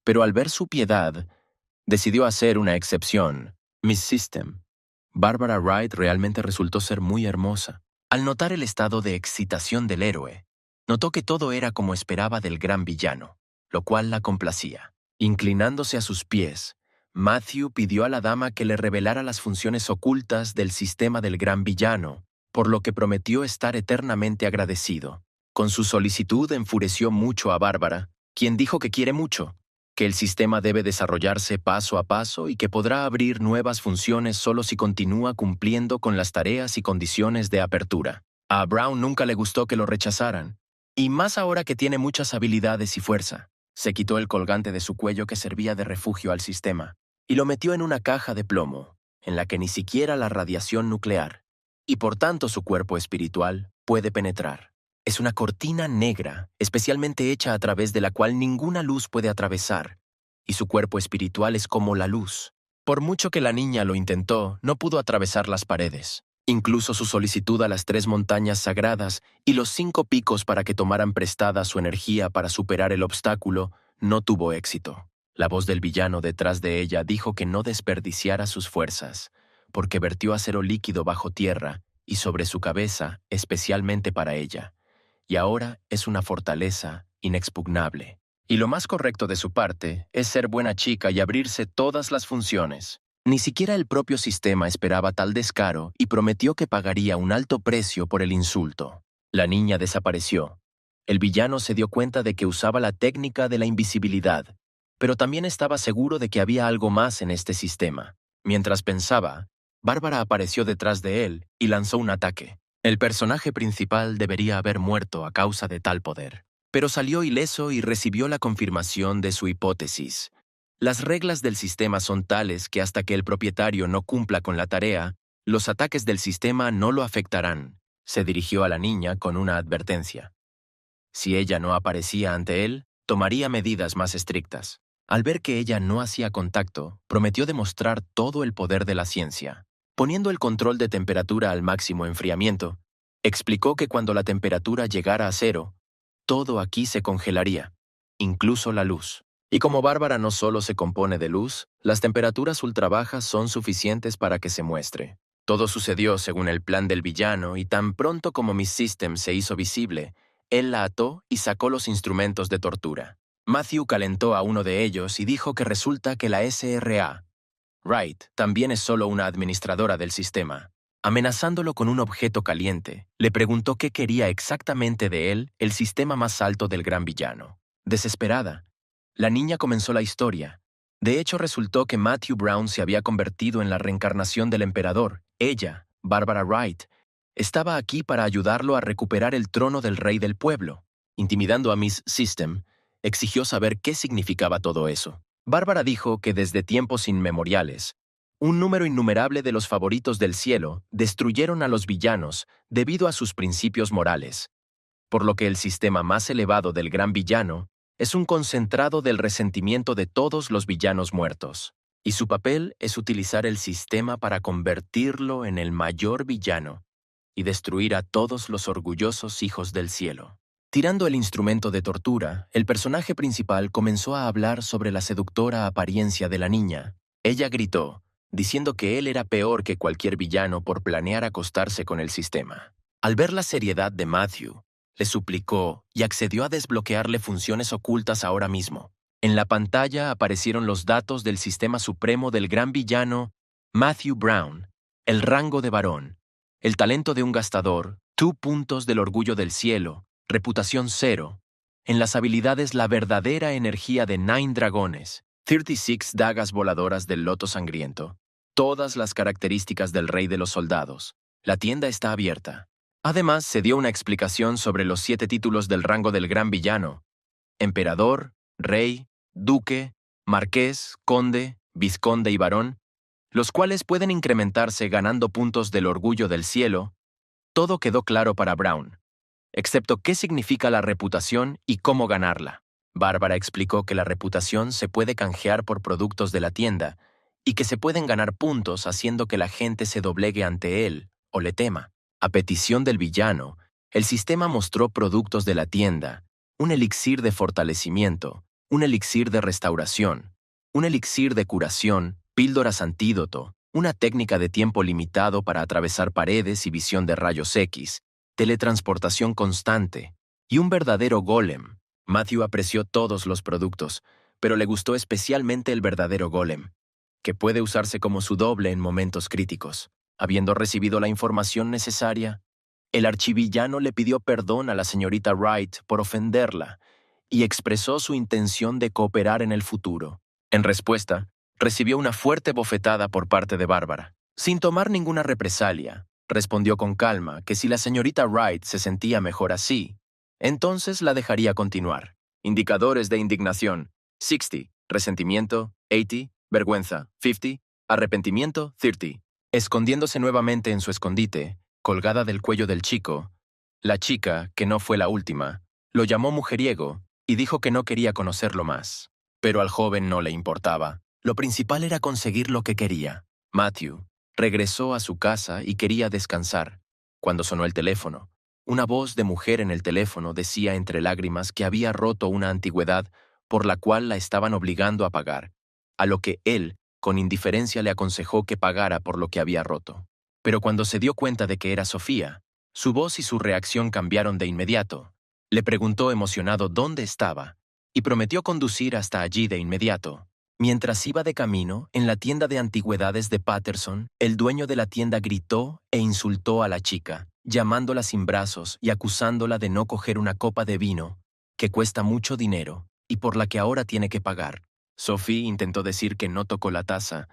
pero al ver su piedad, decidió hacer una excepción. Miss System. Barbara Wright realmente resultó ser muy hermosa. Al notar el estado de excitación del héroe, notó que todo era como esperaba del gran villano, lo cual la complacía. Inclinándose a sus pies, Matthew pidió a la dama que le revelara las funciones ocultas del sistema del gran villano, por lo que prometió estar eternamente agradecido. Con su solicitud enfureció mucho a Bárbara, quien dijo que quiere mucho, que el sistema debe desarrollarse paso a paso y que podrá abrir nuevas funciones solo si continúa cumpliendo con las tareas y condiciones de apertura. A Brown nunca le gustó que lo rechazaran, y más ahora que tiene muchas habilidades y fuerza. Se quitó el colgante de su cuello que servía de refugio al sistema y lo metió en una caja de plomo, en la que ni siquiera la radiación nuclear, y por tanto su cuerpo espiritual, puede penetrar. Es una cortina negra, especialmente hecha a través de la cual ninguna luz puede atravesar, y su cuerpo espiritual es como la luz. Por mucho que la niña lo intentó, no pudo atravesar las paredes. Incluso su solicitud a las 3 montañas sagradas y los 5 picos para que tomaran prestada su energía para superar el obstáculo no tuvo éxito. La voz del villano detrás de ella dijo que no desperdiciara sus fuerzas, porque vertió acero líquido bajo tierra y sobre su cabeza especialmente para ella, y ahora es una fortaleza inexpugnable. Y lo más correcto de su parte es ser buena chica y abrirse todas las funciones. Ni siquiera el propio sistema esperaba tal descaro y prometió que pagaría un alto precio por el insulto. La niña desapareció. El villano se dio cuenta de que usaba la técnica de la invisibilidad, pero también estaba seguro de que había algo más en este sistema. Mientras pensaba, Bárbara apareció detrás de él y lanzó un ataque. El personaje principal debería haber muerto a causa de tal poder, pero salió ileso y recibió la confirmación de su hipótesis. Las reglas del sistema son tales que hasta que el propietario no cumpla con la tarea, los ataques del sistema no lo afectarán. Se dirigió a la niña con una advertencia. Si ella no aparecía ante él, tomaría medidas más estrictas. Al ver que ella no hacía contacto, prometió demostrar todo el poder de la ciencia. Poniendo el control de temperatura al máximo enfriamiento, explicó que cuando la temperatura llegara a 0, todo aquí se congelaría, incluso la luz. Y como Bárbara no solo se compone de luz, las temperaturas ultrabajas son suficientes para que se muestre. Todo sucedió según el plan del villano y tan pronto como Miss System se hizo visible, él la ató y sacó los instrumentos de tortura. Matthew calentó a uno de ellos y dijo que resulta que la SRA, Wright, también es solo una administradora del sistema. Amenazándolo con un objeto caliente, le preguntó qué quería exactamente de él el sistema más alto del gran villano. Desesperada, la niña comenzó la historia. De hecho, resultó que Matthew Brown se había convertido en la reencarnación del emperador. Ella, Barbara Wright, estaba aquí para ayudarlo a recuperar el trono del rey del pueblo. Intimidando a Miss System, exigió saber qué significaba todo eso. Bárbara dijo que desde tiempos inmemoriales, un número innumerable de los favoritos del cielo destruyeron a los villanos debido a sus principios morales, por lo que el sistema más elevado del gran villano es un concentrado del resentimiento de todos los villanos muertos, y su papel es utilizar el sistema para convertirlo en el mayor villano y destruir a todos los orgullosos hijos del cielo. Tirando el instrumento de tortura, el personaje principal comenzó a hablar sobre la seductora apariencia de la niña. Ella gritó, diciendo que él era peor que cualquier villano por planear acostarse con el sistema. Al ver la seriedad de Matthew, le suplicó y accedió a desbloquearle funciones ocultas ahora mismo. En la pantalla aparecieron los datos del sistema supremo del gran villano Matthew Brown, el rango de varón, el talento de un gastador, 2 puntos del orgullo del cielo, reputación 0, en las habilidades la verdadera energía de 9 dragones, 36 dagas voladoras del loto sangriento, todas las características del rey de los soldados. La tienda está abierta. Además, se dio una explicación sobre los 7 títulos del rango del gran villano: emperador, rey, duque, marqués, conde, vizconde y barón. los cuales pueden incrementarse ganando puntos del orgullo del cielo. Todo quedó claro para Brown, excepto qué significa la reputación y cómo ganarla. Bárbara explicó que la reputación se puede canjear por productos de la tienda y que se pueden ganar puntos haciendo que la gente se doblegue ante él o le tema. A petición del villano, el sistema mostró productos de la tienda, un elixir de fortalecimiento, un elixir de restauración, un elixir de curación, píldoras antídoto, una técnica de tiempo limitado para atravesar paredes y visión de rayos X, teletransportación constante y un verdadero golem. Matthew apreció todos los productos, pero le gustó especialmente el verdadero golem, que puede usarse como su doble en momentos críticos. Habiendo recibido la información necesaria, el archivillano le pidió perdón a la señorita Wright por ofenderla y expresó su intención de cooperar en el futuro. En respuesta, recibió una fuerte bofetada por parte de Bárbara. Sin tomar ninguna represalia, respondió con calma que si la señorita Wright se sentía mejor así, entonces la dejaría continuar. Indicadores de indignación: 60, resentimiento; 80, vergüenza; 50, arrepentimiento; 30. Escondiéndose nuevamente en su escondite, colgada del cuello del chico, la chica, que no fue la última, lo llamó mujeriego y dijo que no quería conocerlo más. Pero al joven no le importaba. Lo principal era conseguir lo que quería. Matthew regresó a su casa y quería descansar, cuando sonó el teléfono. Una voz de mujer en el teléfono decía entre lágrimas que había roto una antigüedad por la cual la estaban obligando a pagar, a lo que él, con indiferencia, le aconsejó que pagara por lo que había roto. Pero cuando se dio cuenta de que era Sofía, su voz y su reacción cambiaron de inmediato. Le preguntó emocionado dónde estaba y prometió conducir hasta allí de inmediato. Mientras iba de camino, en la tienda de antigüedades de Patterson, el dueño de la tienda gritó e insultó a la chica, llamándola sin brazos y acusándola de no coger una copa de vino, que cuesta mucho dinero, y por la que ahora tiene que pagar. Sophie intentó decir que no tocó la taza,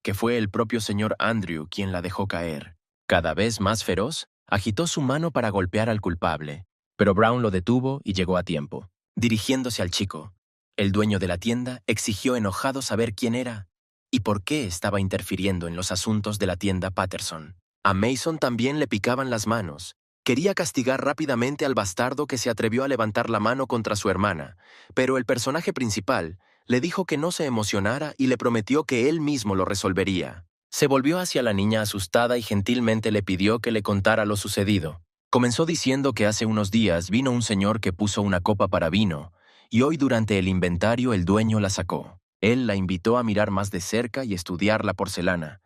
que fue el propio señor Andrew quien la dejó caer. Cada vez más feroz, agitó su mano para golpear al culpable, pero Brown lo detuvo y llegó a tiempo. Dirigiéndose al chico, el dueño de la tienda exigió enojado saber quién era y por qué estaba interfiriendo en los asuntos de la tienda Patterson. A Mason también le picaban las manos. Quería castigar rápidamente al bastardo que se atrevió a levantar la mano contra su hermana, pero el personaje principal le dijo que no se emocionara y le prometió que él mismo lo resolvería. Se volvió hacia la niña asustada y gentilmente le pidió que le contara lo sucedido. Comenzó diciendo que hace unos días vino un señor que puso una copa para vino, y hoy durante el inventario el dueño la sacó. Él la invitó a mirar más de cerca y estudiar la porcelana,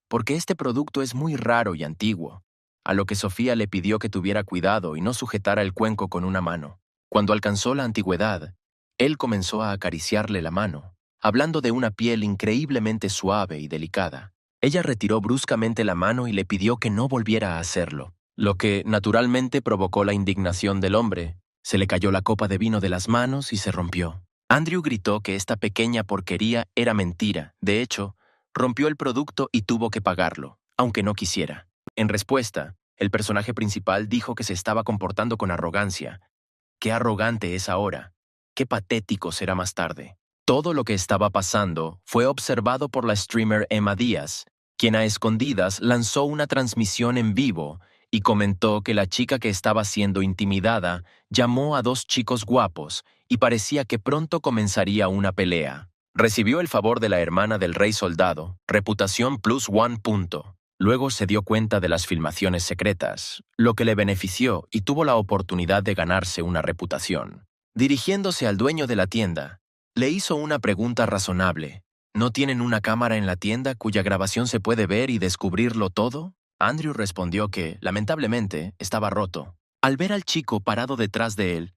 porque este producto es muy raro y antiguo, a lo que Sofía le pidió que tuviera cuidado y no sujetara el cuenco con una mano. Cuando alcanzó la antigüedad, él comenzó a acariciarle la mano, hablando de una piel increíblemente suave y delicada. Ella retiró bruscamente la mano y le pidió que no volviera a hacerlo, lo que naturalmente provocó la indignación del hombre. Se le cayó la copa de vino de las manos y se rompió. Andrew gritó que esta pequeña porquería era mentira. De hecho, rompió el producto y tuvo que pagarlo, aunque no quisiera. En respuesta, el personaje principal dijo que se estaba comportando con arrogancia. Qué arrogante es ahora. Qué patético será más tarde. Todo lo que estaba pasando fue observado por la streamer Emma Díaz, quien a escondidas lanzó una transmisión en vivo y comentó que la chica que estaba siendo intimidada llamó a dos chicos guapos y parecía que pronto comenzaría una pelea. Recibió el favor de la hermana del rey soldado, reputación +1 punto. Luego se dio cuenta de las filmaciones secretas, lo que le benefició y tuvo la oportunidad de ganarse una reputación. Dirigiéndose al dueño de la tienda, le hizo una pregunta razonable. ¿No tienen una cámara en la tienda cuya grabación se puede ver y descubrirlo todo? Andrew respondió que, lamentablemente, estaba roto. Al ver al chico parado detrás de él,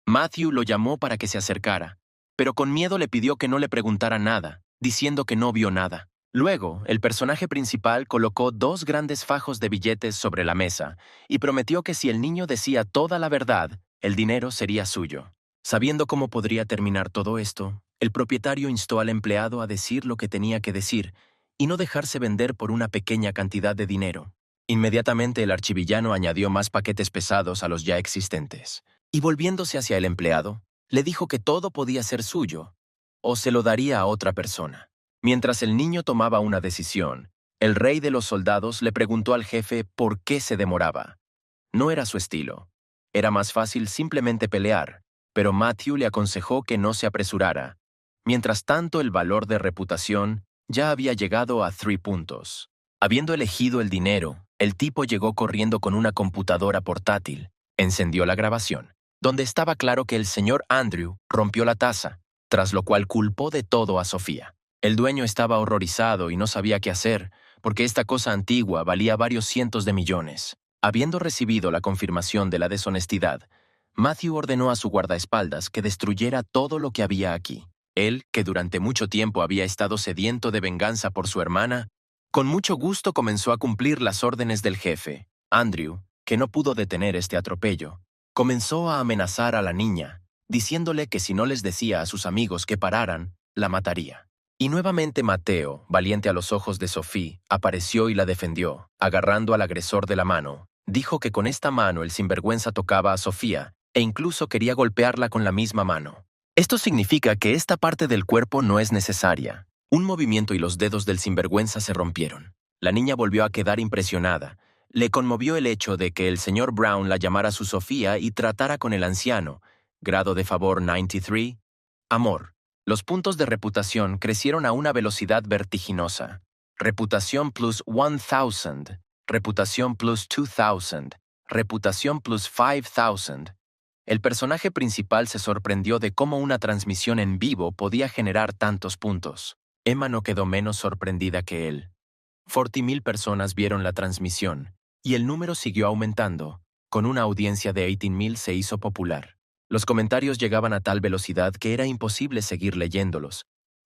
Matthew lo llamó para que se acercara, pero con miedo le pidió que no le preguntara nada, diciendo que no vio nada. Luego, el personaje principal colocó dos grandes fajos de billetes sobre la mesa y prometió que si el niño decía toda la verdad, el dinero sería suyo. Sabiendo cómo podría terminar todo esto, el propietario instó al empleado a decir lo que tenía que decir y no dejarse vender por una pequeña cantidad de dinero. Inmediatamente el archivillano añadió más paquetes pesados a los ya existentes, y volviéndose hacia el empleado, le dijo que todo podía ser suyo, o se lo daría a otra persona. Mientras el niño tomaba una decisión, el rey de los soldados le preguntó al jefe por qué se demoraba. No era su estilo. Era más fácil simplemente pelear, pero Matthew le aconsejó que no se apresurara. Mientras tanto, el valor de reputación ya había llegado a 3 puntos. Habiendo elegido el dinero, el tipo llegó corriendo con una computadora portátil. Encendió la grabación, donde estaba claro que el señor Andrew rompió la taza, tras lo cual culpó de todo a Sofía. El dueño estaba horrorizado y no sabía qué hacer, porque esta cosa antigua valía varios cientos de millones. Habiendo recibido la confirmación de la deshonestidad, Matthew ordenó a su guardaespaldas que destruyera todo lo que había aquí. Él, que durante mucho tiempo había estado sediento de venganza por su hermana, con mucho gusto comenzó a cumplir las órdenes del jefe. Andrew, que no pudo detener este atropello, comenzó a amenazar a la niña, diciéndole que si no les decía a sus amigos que pararan, la mataría. Y nuevamente Mateo, valiente a los ojos de Sophie, apareció y la defendió, agarrando al agresor de la mano. Dijo que con esta mano el sinvergüenza tocaba a Sofía e incluso quería golpearla con la misma mano. Esto significa que esta parte del cuerpo no es necesaria. Un movimiento y los dedos del sinvergüenza se rompieron. La niña volvió a quedar impresionada. Le conmovió el hecho de que el señor Brown la llamara su Sofía y tratara con el anciano. Grado de favor 93. Amor. Los puntos de reputación crecieron a una velocidad vertiginosa. Reputación plus 1000. Reputación plus 2000. Reputación plus 5000. El personaje principal se sorprendió de cómo una transmisión en vivo podía generar tantos puntos. Emma no quedó menos sorprendida que él. 40,000 personas vieron la transmisión, y el número siguió aumentando. Con una audiencia de 18,000 se hizo popular. Los comentarios llegaban a tal velocidad que era imposible seguir leyéndolos,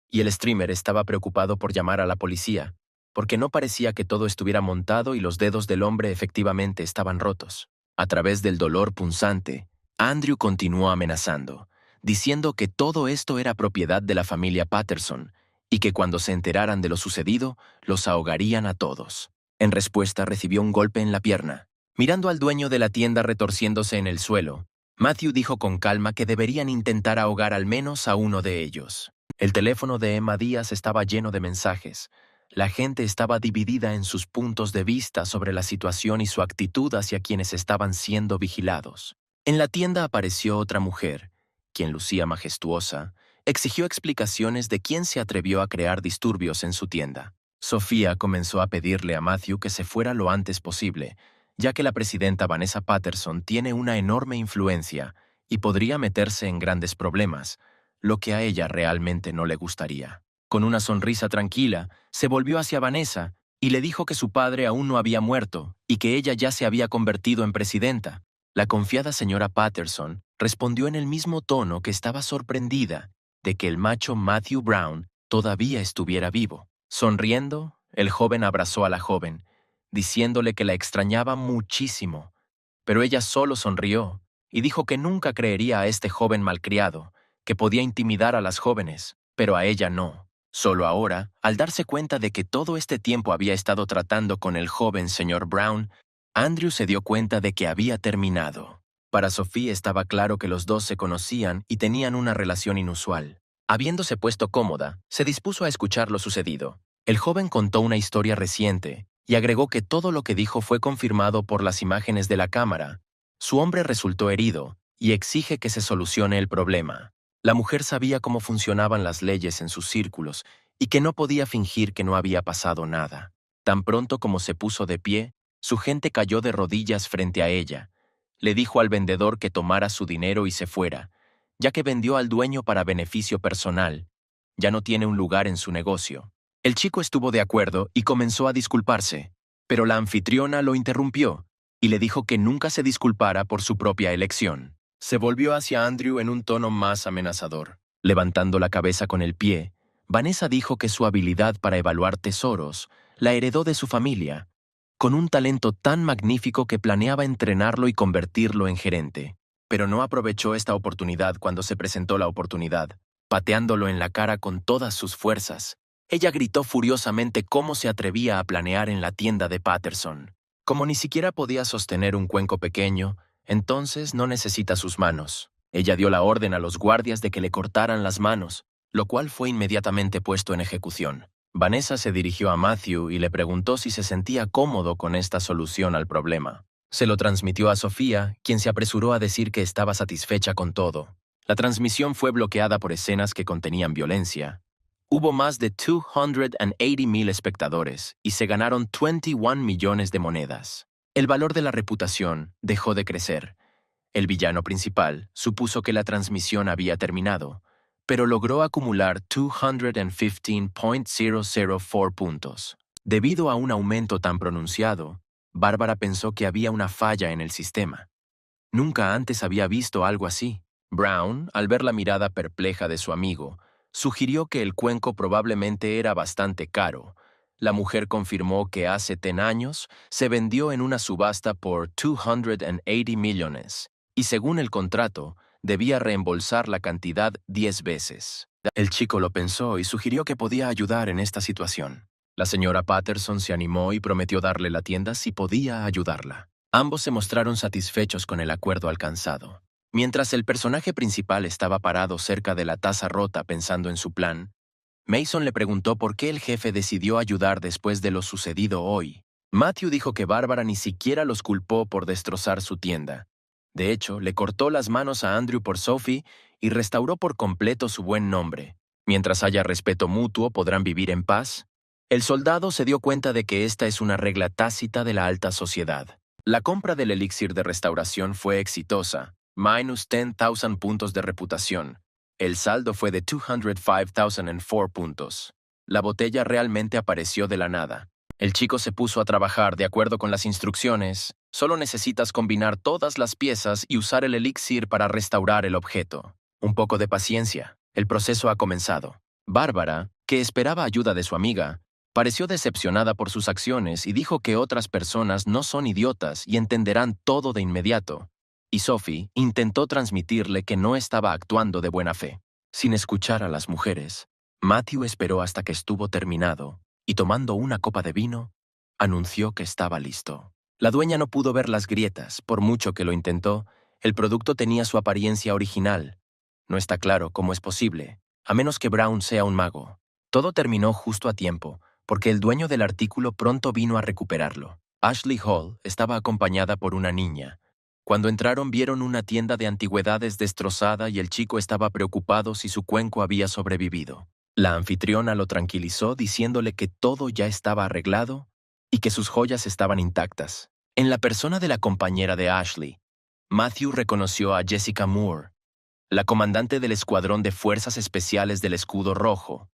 y el streamer estaba preocupado por llamar a la policía, porque no parecía que todo estuviera montado y los dedos del hombre efectivamente estaban rotos. A través del dolor punzante, Andrew continuó amenazando, diciendo que todo esto era propiedad de la familia Patterson y que cuando se enteraran de lo sucedido, los ahogarían a todos. En respuesta recibió un golpe en la pierna. Mirando al dueño de la tienda retorciéndose en el suelo, Matthew dijo con calma que deberían intentar ahogar al menos a uno de ellos. El teléfono de Emma Díaz estaba lleno de mensajes. La gente estaba dividida en sus puntos de vista sobre la situación y su actitud hacia quienes estaban siendo vigilados. En la tienda apareció otra mujer, quien lucía majestuosa, exigió explicaciones de quién se atrevió a crear disturbios en su tienda. Sofía comenzó a pedirle a Matthew que se fuera lo antes posible, ya que la presidenta Vanessa Patterson tiene una enorme influencia y podría meterse en grandes problemas, lo que a ella realmente no le gustaría. Con una sonrisa tranquila, se volvió hacia Vanessa y le dijo que su padre aún no había muerto y que ella ya se había convertido en presidenta. La confiada señora Patterson respondió en el mismo tono que estaba sorprendida de que el macho Matthew Brown todavía estuviera vivo. Sonriendo, el joven abrazó a la joven, diciéndole que la extrañaba muchísimo, pero ella solo sonrió y dijo que nunca creería a este joven malcriado, que podía intimidar a las jóvenes, pero a ella no. Solo ahora, al darse cuenta de que todo este tiempo había estado tratando con el joven señor Brown, Andrew se dio cuenta de que había terminado. Para Sophie estaba claro que los dos se conocían y tenían una relación inusual. Habiéndose puesto cómoda, se dispuso a escuchar lo sucedido. El joven contó una historia reciente y agregó que todo lo que dijo fue confirmado por las imágenes de la cámara. Su hombre resultó herido y exige que se solucione el problema. La mujer sabía cómo funcionaban las leyes en sus círculos y que no podía fingir que no había pasado nada. Tan pronto como se puso de pie, su gente cayó de rodillas frente a ella. Le dijo al vendedor que tomara su dinero y se fuera, ya que vendió al dueño para beneficio personal. Ya no tiene un lugar en su negocio. El chico estuvo de acuerdo y comenzó a disculparse, pero la anfitriona lo interrumpió y le dijo que nunca se disculpara por su propia elección. Se volvió hacia Andrew en un tono más amenazador. Levantando la cabeza con el pie, Vanessa dijo que su habilidad para evaluar tesoros la heredó de su familia, con un talento tan magnífico que planeaba entrenarlo y convertirlo en gerente. Pero no aprovechó esta oportunidad cuando se presentó la oportunidad, pateándolo en la cara con todas sus fuerzas. Ella gritó furiosamente cómo se atrevía a planear en la tienda de Patterson. Como ni siquiera podía sostener un cuenco pequeño, entonces no necesita sus manos. Ella dio la orden a los guardias de que le cortaran las manos. lo cual fue inmediatamente puesto en ejecución. Vanessa se dirigió a Matthew y le preguntó si se sentía cómodo con esta solución al problema. Se lo transmitió a Sofía, quien se apresuró a decir que estaba satisfecha con todo. La transmisión fue bloqueada por escenas que contenían violencia. Hubo más de 280,000 espectadores y se ganaron 21 millones de monedas. El valor de la reputación dejó de crecer. El villano principal supuso que la transmisión había terminado, pero logró acumular 215.004 puntos. Debido a un aumento tan pronunciado, Bárbara pensó que había una falla en el sistema. Nunca antes había visto algo así. Brown, al ver la mirada perpleja de su amigo, sugirió que el cuenco probablemente era bastante caro. La mujer confirmó que hace 10 años se vendió en una subasta por 280 millones, y según el contrato, debía reembolsar la cantidad 10 veces. El chico lo pensó y sugirió que podía ayudar en esta situación. La señora Patterson se animó y prometió darle la tienda si podía ayudarla. Ambos se mostraron satisfechos con el acuerdo alcanzado. Mientras el personaje principal estaba parado cerca de la taza rota pensando en su plan, Mason le preguntó por qué el jefe decidió ayudar después de lo sucedido hoy. Matthew dijo que Bárbara ni siquiera los culpó por destrozar su tienda. De hecho, le cortó las manos a Andrew por Sophie y restauró por completo su buen nombre. Mientras haya respeto mutuo, podrán vivir en paz. El soldado se dio cuenta de que esta es una regla tácita de la alta sociedad. La compra del elixir de restauración fue exitosa, minus 10,000 puntos de reputación. El saldo fue de 205,004 puntos. La botella realmente apareció de la nada. El chico se puso a trabajar de acuerdo con las instrucciones. Solo necesitas combinar todas las piezas y usar el elixir para restaurar el objeto. Un poco de paciencia. El proceso ha comenzado. Bárbara, que esperaba ayuda de su amiga, pareció decepcionada por sus acciones y dijo que otras personas no son idiotas y entenderán todo de inmediato. Y Sophie intentó transmitirle que no estaba actuando de buena fe. Sin escuchar a las mujeres, Matthew esperó hasta que estuvo terminado y tomando una copa de vino, anunció que estaba listo. La dueña no pudo ver las grietas, por mucho que lo intentó, el producto tenía su apariencia original. No está claro cómo es posible, a menos que Brown sea un mago. Todo terminó justo a tiempo, porque el dueño del artículo pronto vino a recuperarlo. Ashley Hall estaba acompañada por una niña. Cuando entraron vieron una tienda de antigüedades destrozada y el chico estaba preocupado si su cuenco había sobrevivido. La anfitriona lo tranquilizó diciéndole que todo ya estaba arreglado y que sus joyas estaban intactas. En la persona de la compañera de Ashley, Matthew reconoció a Jessica Moore, la comandante del Escuadrón de Fuerzas Especiales del Escudo Rojo.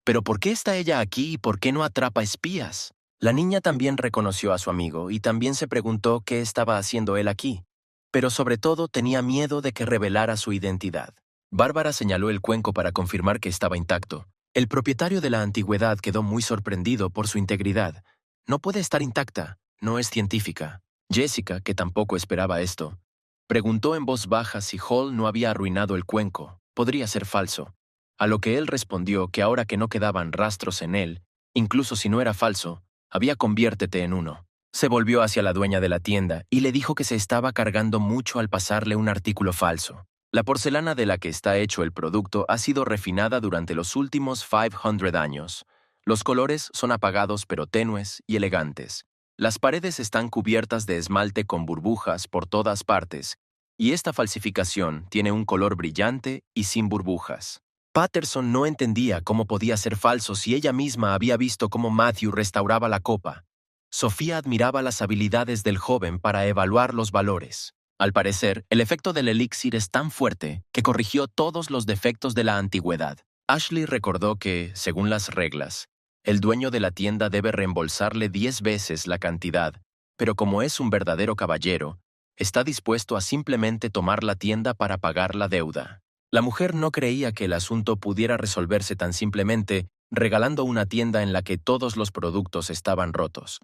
¿Pero por qué está ella aquí y por qué no atrapa espías? La niña también reconoció a su amigo y también se preguntó qué estaba haciendo él aquí, pero sobre todo tenía miedo de que revelara su identidad. Bárbara señaló el cuenco para confirmar que estaba intacto. El propietario de la antigüedad quedó muy sorprendido por su integridad. No puede estar intacta, no es científica. Jessica, que tampoco esperaba esto, preguntó en voz baja si Hall no había arruinado el cuenco. Podría ser falso. A lo que él respondió que ahora que no quedaban rastros en él, incluso si no era falso, había conviértete en uno. Se volvió hacia la dueña de la tienda y le dijo que se estaba cargando mucho al pasarle un artículo falso. La porcelana de la que está hecho el producto ha sido refinada durante los últimos 500 años. Los colores son apagados pero tenues y elegantes. Las paredes están cubiertas de esmalte con burbujas por todas partes, y esta falsificación tiene un color brillante y sin burbujas. Patterson no entendía cómo podía ser falso si ella misma había visto cómo Matthew restauraba la copa. Sofía admiraba las habilidades del joven para evaluar los valores. Al parecer, el efecto del elixir es tan fuerte que corrigió todos los defectos de la antigüedad. Ashley recordó que, según las reglas, el dueño de la tienda debe reembolsarle 10 veces la cantidad, pero como es un verdadero caballero, está dispuesto a simplemente tomar la tienda para pagar la deuda. La mujer no creía que el asunto pudiera resolverse tan simplemente regalando una tienda en la que todos los productos estaban rotos.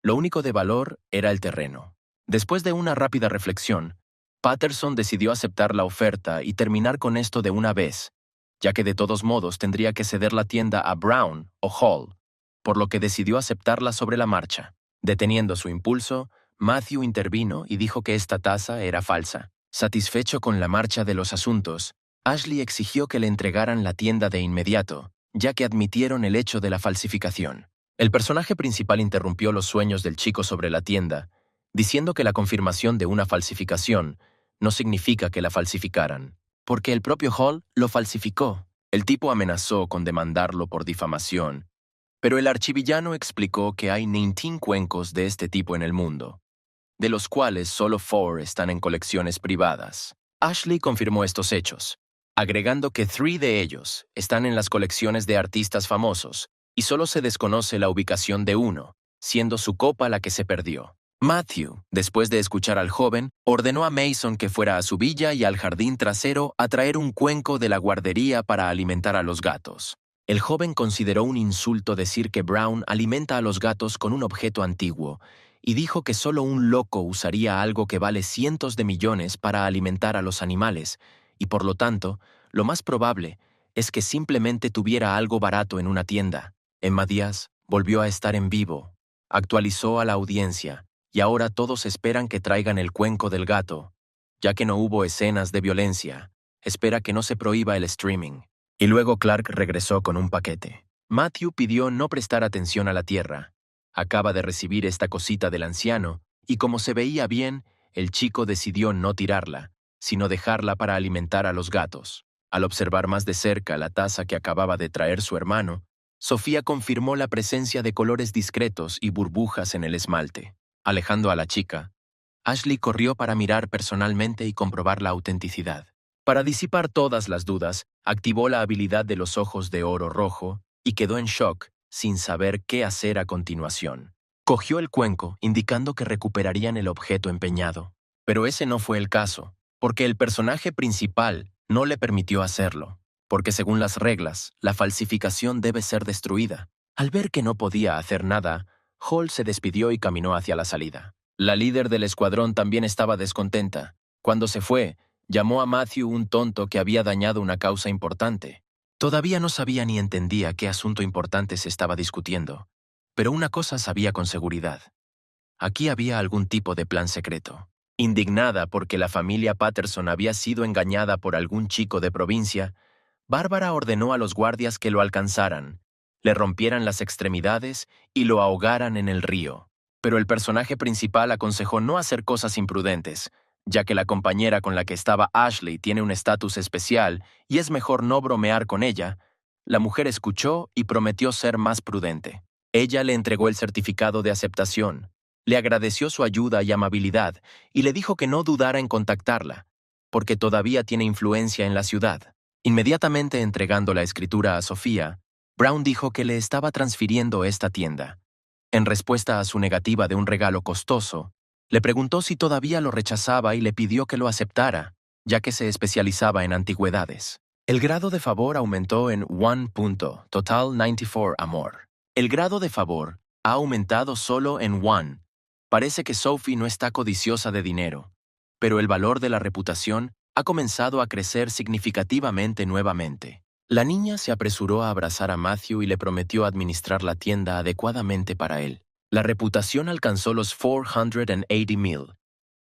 Lo único de valor era el terreno. Después de una rápida reflexión, Patterson decidió aceptar la oferta y terminar con esto de una vez, ya que de todos modos tendría que ceder la tienda a Brown o Hall, por lo que decidió aceptarla sobre la marcha. Deteniendo su impulso, Matthew intervino y dijo que esta taza era falsa. Satisfecho con la marcha de los asuntos, Ashley exigió que le entregaran la tienda de inmediato, ya que admitieron el hecho de la falsificación. El personaje principal interrumpió los sueños del chico sobre la tienda, diciendo que la confirmación de una falsificación no significa que la falsificaran, porque el propio Hall lo falsificó. El tipo amenazó con demandarlo por difamación, pero el archivillano explicó que hay 19 cuencos de este tipo en el mundo, de los cuales solo 4 están en colecciones privadas. Ashley confirmó estos hechos, agregando que 3 de ellos están en las colecciones de artistas famosos y solo se desconoce la ubicación de uno, siendo su copa la que se perdió. Matthew, después de escuchar al joven, ordenó a Mason que fuera a su villa y al jardín trasero a traer un cuenco de la guardería para alimentar a los gatos. El joven consideró un insulto decir que Brown alimenta a los gatos con un objeto antiguo, y dijo que solo un loco usaría algo que vale cientos de millones para alimentar a los animales, y por lo tanto, lo más probable es que simplemente tuviera algo barato en una tienda. Emma Díaz volvió a estar en vivo, actualizó a la audiencia, y ahora todos esperan que traigan el cuenco del gato. Ya que no hubo escenas de violencia, espera que no se prohíba el streaming. Y luego Clark regresó con un paquete. Matthew pidió no prestar atención a la tierra. Acaba de recibir esta cosita del anciano, y como se veía bien, el chico decidió no tirarla, sino dejarla para alimentar a los gatos. Al observar más de cerca la taza que acababa de traer su hermano, Sofía confirmó la presencia de colores discretos y burbujas en el esmalte. Alejando a la chica, Ashley corrió para mirar personalmente y comprobar la autenticidad. Para disipar todas las dudas, activó la habilidad de los ojos de oro rojo y quedó en shock, sin saber qué hacer a continuación. Cogió el cuenco, indicando que recuperarían el objeto empeñado. Pero ese no fue el caso, porque el personaje principal no le permitió hacerlo, porque según las reglas, la falsificación debe ser destruida. Al ver que no podía hacer nada, Hall se despidió y caminó hacia la salida. La líder del escuadrón también estaba descontenta. Cuando se fue, llamó a Matthew un tonto que había dañado una causa importante. Todavía no sabía ni entendía qué asunto importante se estaba discutiendo, pero una cosa sabía con seguridad. Aquí había algún tipo de plan secreto. Indignada porque la familia Patterson había sido engañada por algún chico de provincia, Bárbara ordenó a los guardias que lo alcanzaran, le rompieran las extremidades y lo ahogaran en el río. Pero el personaje principal aconsejó no hacer cosas imprudentes, ya que la compañera con la que estaba Ashley tiene un estatus especial y es mejor no bromear con ella. La mujer escuchó y prometió ser más prudente. Ella le entregó el certificado de aceptación, le agradeció su ayuda y amabilidad y le dijo que no dudara en contactarla, porque todavía tiene influencia en la ciudad. Inmediatamente entregando la escritura a Sofía, Brown dijo que le estaba transfiriendo esta tienda. En respuesta a su negativa de un regalo costoso, le preguntó si todavía lo rechazaba y le pidió que lo aceptara, ya que se especializaba en antigüedades. El grado de favor aumentó en 1 punto, total 94 amor. El grado de favor ha aumentado solo en 1. Parece que Sophie no está codiciosa de dinero, pero el valor de la reputación ha comenzado a crecer significativamente nuevamente. La niña se apresuró a abrazar a Matthew y le prometió administrar la tienda adecuadamente para él. La reputación alcanzó los 480,000.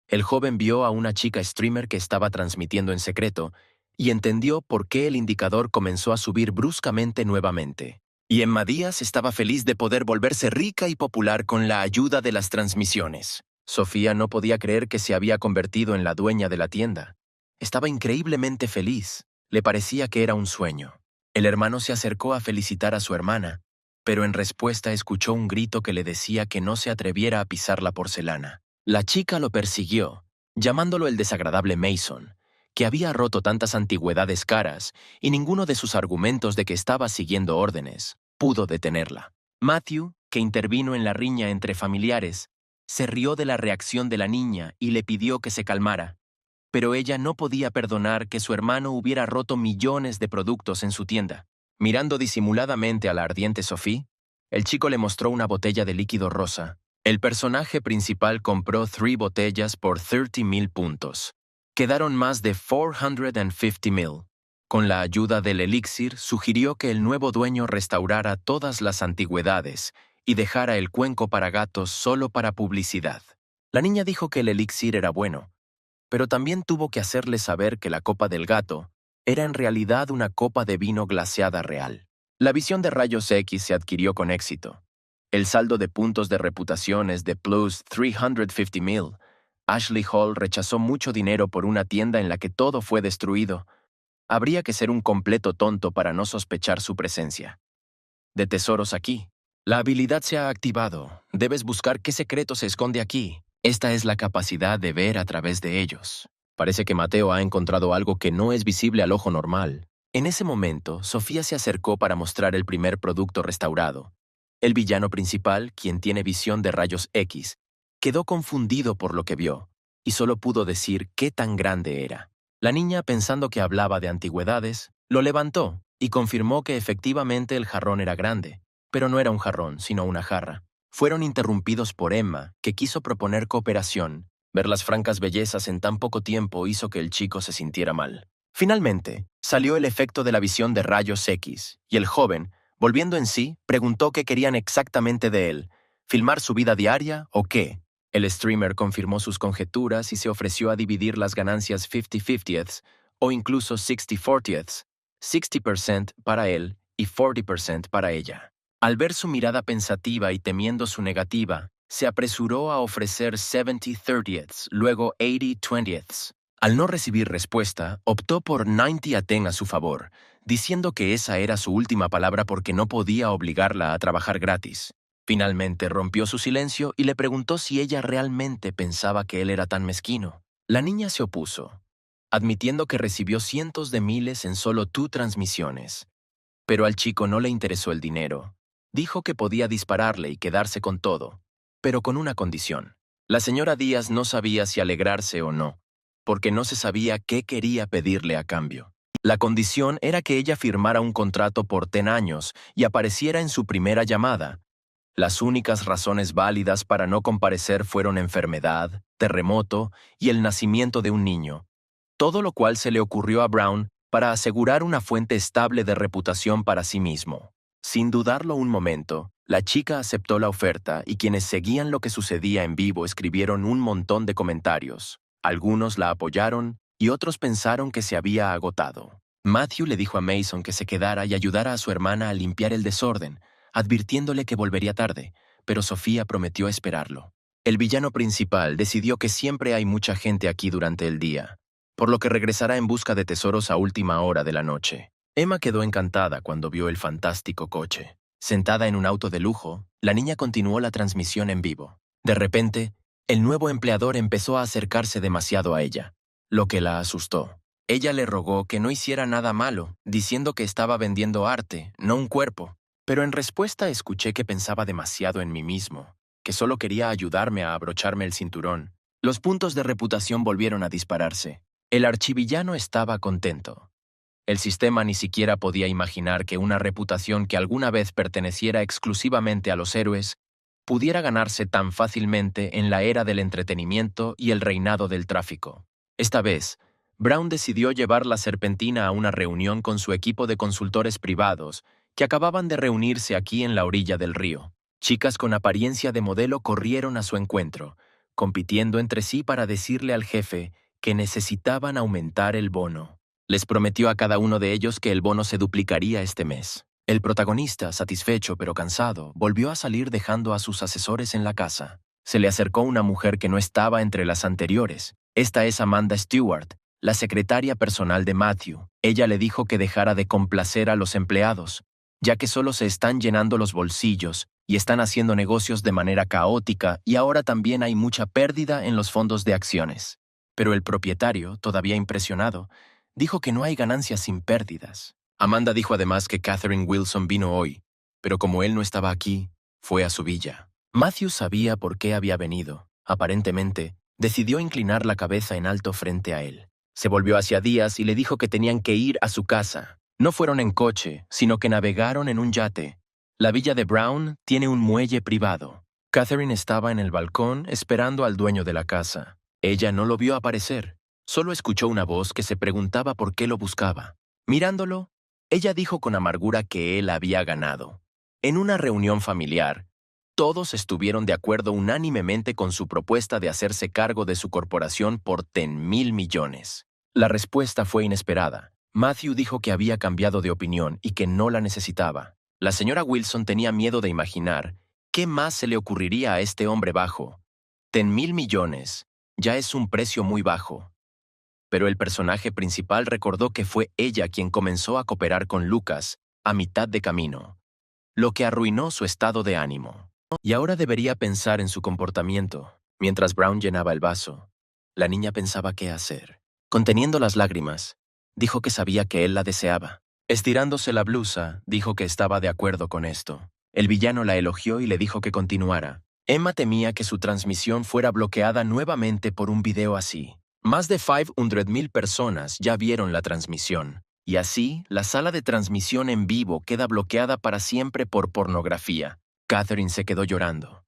El joven vio a una chica streamer que estaba transmitiendo en secreto y entendió por qué el indicador comenzó a subir bruscamente nuevamente. Y Emma Díaz estaba feliz de poder volverse rica y popular con la ayuda de las transmisiones. Sofía no podía creer que se había convertido en la dueña de la tienda. Estaba increíblemente feliz. Le parecía que era un sueño. El hermano se acercó a felicitar a su hermana, pero en respuesta escuchó un grito que le decía que no se atreviera a pisar la porcelana. La chica lo persiguió, llamándolo el desagradable Mason, que había roto tantas antigüedades caras, y ninguno de sus argumentos de que estaba siguiendo órdenes pudo detenerla. Matthew, que intervino en la riña entre familiares, se rió de la reacción de la niña y le pidió que se calmara. Pero ella no podía perdonar que su hermano hubiera roto millones de productos en su tienda. Mirando disimuladamente a la ardiente Sophie, el chico le mostró una botella de líquido rosa. El personaje principal compró 3 botellas por 30,000 puntos. Quedaron más de 450,000. Con la ayuda del elixir, sugirió que el nuevo dueño restaurara todas las antigüedades y dejara el cuenco para gatos solo para publicidad. La niña dijo que el elixir era bueno, pero también tuvo que hacerle saber que la copa del gato era en realidad una copa de vino glaseada real. La visión de rayos X se adquirió con éxito. El saldo de puntos de reputación es de plus 350,000. Ashley Hall rechazó mucho dinero por una tienda en la que todo fue destruido. Habría que ser un completo tonto para no sospechar su presencia. De tesoros aquí. La habilidad se ha activado. Debes buscar qué secreto se esconde aquí. Esta es la capacidad de ver a través de ellos. Parece que Mateo ha encontrado algo que no es visible al ojo normal. En ese momento, Sofía se acercó para mostrar el primer producto restaurado. El villano principal, quien tiene visión de rayos X, quedó confundido por lo que vio, y solo pudo decir qué tan grande era. La niña, pensando que hablaba de antigüedades, lo levantó y confirmó que efectivamente el jarrón era grande, pero no era un jarrón, sino una jarra. Fueron interrumpidos por Emma, que quiso proponer cooperación. Ver las francas bellezas en tan poco tiempo hizo que el chico se sintiera mal. Finalmente, salió el efecto de la visión de rayos X, y el joven, volviendo en sí, preguntó qué querían exactamente de él. ¿Filmar su vida diaria o qué? El streamer confirmó sus conjeturas y se ofreció a dividir las ganancias 50/50ths o incluso 60/40ths, 60% para él y 40% para ella. Al ver su mirada pensativa y temiendo su negativa, se apresuró a ofrecer 70/30ths, luego 80/20ths. Al no recibir respuesta, optó por 90/10 a su favor, diciendo que esa era su última palabra porque no podía obligarla a trabajar gratis. Finalmente rompió su silencio y le preguntó si ella realmente pensaba que él era tan mezquino. La niña se opuso, admitiendo que recibió cientos de miles en solo 2 transmisiones. Pero al chico no le interesó el dinero. Dijo que podía dispararle y quedarse con todo, pero con una condición. La señora Díaz no sabía si alegrarse o no, porque no se sabía qué quería pedirle a cambio. La condición era que ella firmara un contrato por 10 años y apareciera en su primera llamada. Las únicas razones válidas para no comparecer fueron enfermedad, terremoto y el nacimiento de un niño, todo lo cual se le ocurrió a Brown para asegurar una fuente estable de reputación para sí mismo. Sin dudarlo un momento, la chica aceptó la oferta y quienes seguían lo que sucedía en vivo escribieron un montón de comentarios. Algunos la apoyaron y otros pensaron que se había agotado. Matthew le dijo a Mason que se quedara y ayudara a su hermana a limpiar el desorden, advirtiéndole que volvería tarde, pero Sofía prometió esperarlo. El villano principal decidió que siempre hay mucha gente aquí durante el día, por lo que regresará en busca de tesoros a última hora de la noche. Emma quedó encantada cuando vio el fantástico coche. Sentada en un auto de lujo, la niña continuó la transmisión en vivo. De repente, el nuevo empleador empezó a acercarse demasiado a ella, lo que la asustó. Ella le rogó que no hiciera nada malo, diciendo que estaba vendiendo arte, no un cuerpo. Pero en respuesta escuché que pensaba demasiado en mí mismo, que solo quería ayudarme a abrocharme el cinturón. Los puntos de reputación volvieron a dispararse. El archivillano estaba contento. El sistema ni siquiera podía imaginar que una reputación que alguna vez perteneciera exclusivamente a los héroes pudiera ganarse tan fácilmente en la era del entretenimiento y el reinado del tráfico. Esta vez, Brown decidió llevar la serpentina a una reunión con su equipo de consultores privados que acababan de reunirse aquí en la orilla del río. Chicas con apariencia de modelo corrieron a su encuentro, compitiendo entre sí para decirle al jefe que necesitaban aumentar el bono. Les prometió a cada uno de ellos que el bono se duplicaría este mes. El protagonista, satisfecho pero cansado, volvió a salir dejando a sus asesores en la casa. Se le acercó una mujer que no estaba entre las anteriores. Esta es Amanda Stewart, la secretaria personal de Matthew. Ella le dijo que dejara de complacer a los empleados, ya que solo se están llenando los bolsillos y están haciendo negocios de manera caótica y ahora también hay mucha pérdida en los fondos de acciones. Pero el propietario, todavía impresionado, dijo que no hay ganancias sin pérdidas. Amanda dijo además que Catherine Wilson vino hoy, pero como él no estaba aquí, fue a su villa. Matthew sabía por qué había venido. Aparentemente, decidió inclinar la cabeza en alto frente a él. Se volvió hacia Díaz y le dijo que tenían que ir a su casa. No fueron en coche, sino que navegaron en un yate. La villa de Brown tiene un muelle privado. Catherine estaba en el balcón esperando al dueño de la casa. Ella no lo vio aparecer. Solo escuchó una voz que se preguntaba por qué lo buscaba. Mirándolo, ella dijo con amargura que él había ganado. En una reunión familiar, todos estuvieron de acuerdo unánimemente con su propuesta de hacerse cargo de su corporación por 10,000 millones. La respuesta fue inesperada. Matthew dijo que había cambiado de opinión y que no la necesitaba. La señora Wilson tenía miedo de imaginar qué más se le ocurriría a este hombre bajo. 10.000 millones ya es un precio muy bajo. Pero el personaje principal recordó que fue ella quien comenzó a cooperar con Lucas a mitad de camino, lo que arruinó su estado de ánimo. Y ahora debería pensar en su comportamiento. Mientras Brown llenaba el vaso, la niña pensaba qué hacer. Conteniendo las lágrimas, dijo que sabía que él la deseaba. Estirándose la blusa, dijo que estaba de acuerdo con esto. El villano la elogió y le dijo que continuara. Emma temía que su transmisión fuera bloqueada nuevamente por un video así. Más de 500,000 personas ya vieron la transmisión. Y así, la sala de transmisión en vivo queda bloqueada para siempre por pornografía. Catherine se quedó llorando,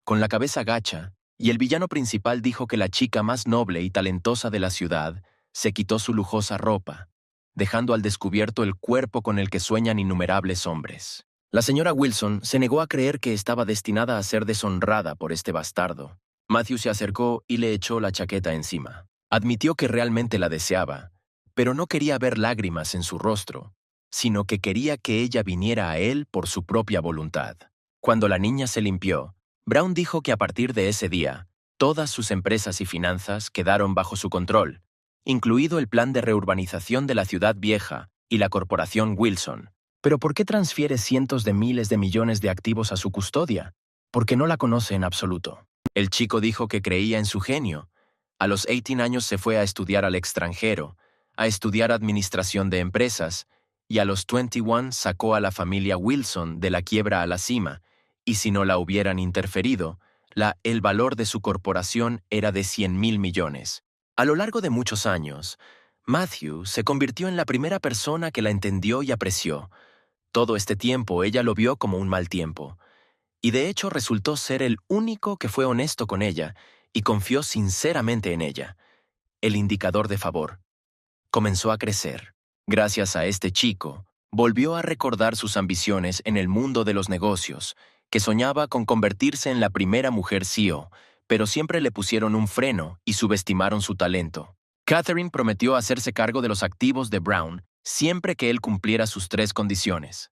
con la cabeza gacha, y el villano principal dijo que la chica más noble y talentosa de la ciudad se quitó su lujosa ropa, dejando al descubierto el cuerpo con el que sueñan innumerables hombres. La señora Wilson se negó a creer que estaba destinada a ser deshonrada por este bastardo. Matthew se acercó y le echó la chaqueta encima. Admitió que realmente la deseaba, pero no quería ver lágrimas en su rostro, sino que quería que ella viniera a él por su propia voluntad. Cuando la niña se limpió, Brown dijo que a partir de ese día, todas sus empresas y finanzas quedaron bajo su control, incluido el plan de reurbanización de la ciudad vieja y la corporación Wilson. ¿Pero por qué transfiere cientos de miles de millones de activos a su custodia? Porque no la conoce en absoluto. El chico dijo que creía en su genio. A los 18 años se fue a estudiar al extranjero, a estudiar administración de empresas, y a los 21 sacó a la familia Wilson de la quiebra a la cima, y si no la hubieran interferido, el valor de su corporación era de 100,000 millones. A lo largo de muchos años, Matthew se convirtió en la primera persona que la entendió y apreció. Todo este tiempo ella lo vio como un mal tiempo, y de hecho resultó ser el único que fue honesto con ella y confió sinceramente en ella. El indicador de favor comenzó a crecer. Gracias a este chico, volvió a recordar sus ambiciones en el mundo de los negocios, que soñaba con convertirse en la primera mujer CEO, pero siempre le pusieron un freno y subestimaron su talento. Catherine prometió hacerse cargo de los activos de Brown siempre que él cumpliera sus 3 condiciones: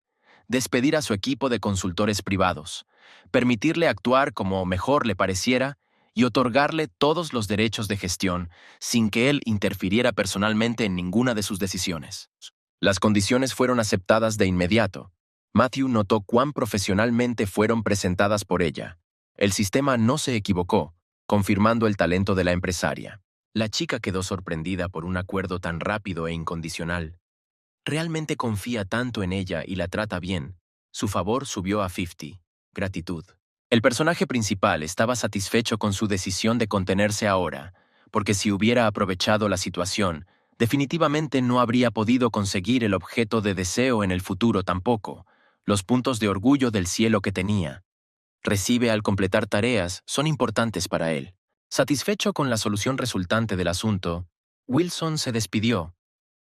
despedir a su equipo de consultores privados, permitirle actuar como mejor le pareciera y otorgarle todos los derechos de gestión sin que él interfiriera personalmente en ninguna de sus decisiones. Las condiciones fueron aceptadas de inmediato. Matthew notó cuán profesionalmente fueron presentadas por ella. El sistema no se equivocó, confirmando el talento de la empresaria. La chica quedó sorprendida por un acuerdo tan rápido e incondicional. Realmente confía tanto en ella y la trata bien. Su favor subió a 50. Gratitud. El personaje principal estaba satisfecho con su decisión de contenerse ahora, porque si hubiera aprovechado la situación, definitivamente no habría podido conseguir el objeto de deseo en el futuro tampoco. Los puntos de orgullo del cielo que tenía. Recibe al completar tareas son importantes para él. Satisfecho con la solución resultante del asunto, Wilson se despidió,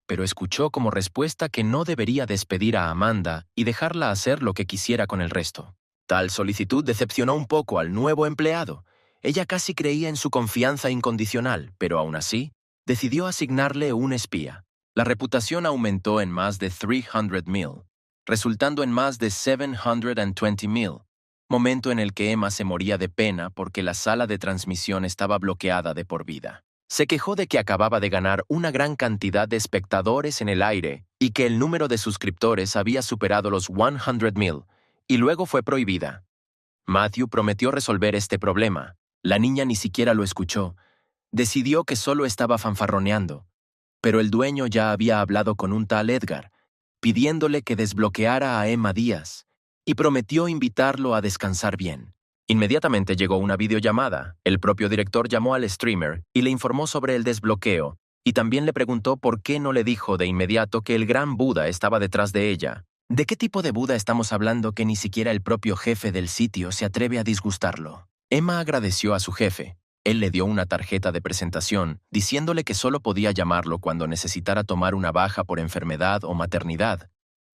pero escuchó como respuesta que no debería despedir a Amanda y dejarla hacer lo que quisiera con el resto. Tal solicitud decepcionó un poco al nuevo empleado. Ella casi creía en su confianza incondicional, pero aún así, decidió asignarle un espía. La reputación aumentó en más de 300,000, resultando en más de 720,000, momento en el que Emma se moría de pena porque la sala de transmisión estaba bloqueada de por vida. Se quejó de que acababa de ganar una gran cantidad de espectadores en el aire y que el número de suscriptores había superado los 100,000, y luego fue prohibida. Matthew prometió resolver este problema. La niña ni siquiera lo escuchó. Decidió que solo estaba fanfarroneando. Pero el dueño ya había hablado con un tal Edgar, pidiéndole que desbloqueara a Emma Díaz, y prometió invitarlo a descansar bien. Inmediatamente llegó una videollamada. El propio director llamó al streamer y le informó sobre el desbloqueo, y también le preguntó por qué no le dijo de inmediato que el gran Buda estaba detrás de ella. ¿De qué tipo de Buda estamos hablando que ni siquiera el propio jefe del sitio se atreve a disgustarlo? Emma agradeció a su jefe. Él le dio una tarjeta de presentación, diciéndole que solo podía llamarlo cuando necesitara tomar una baja por enfermedad o maternidad.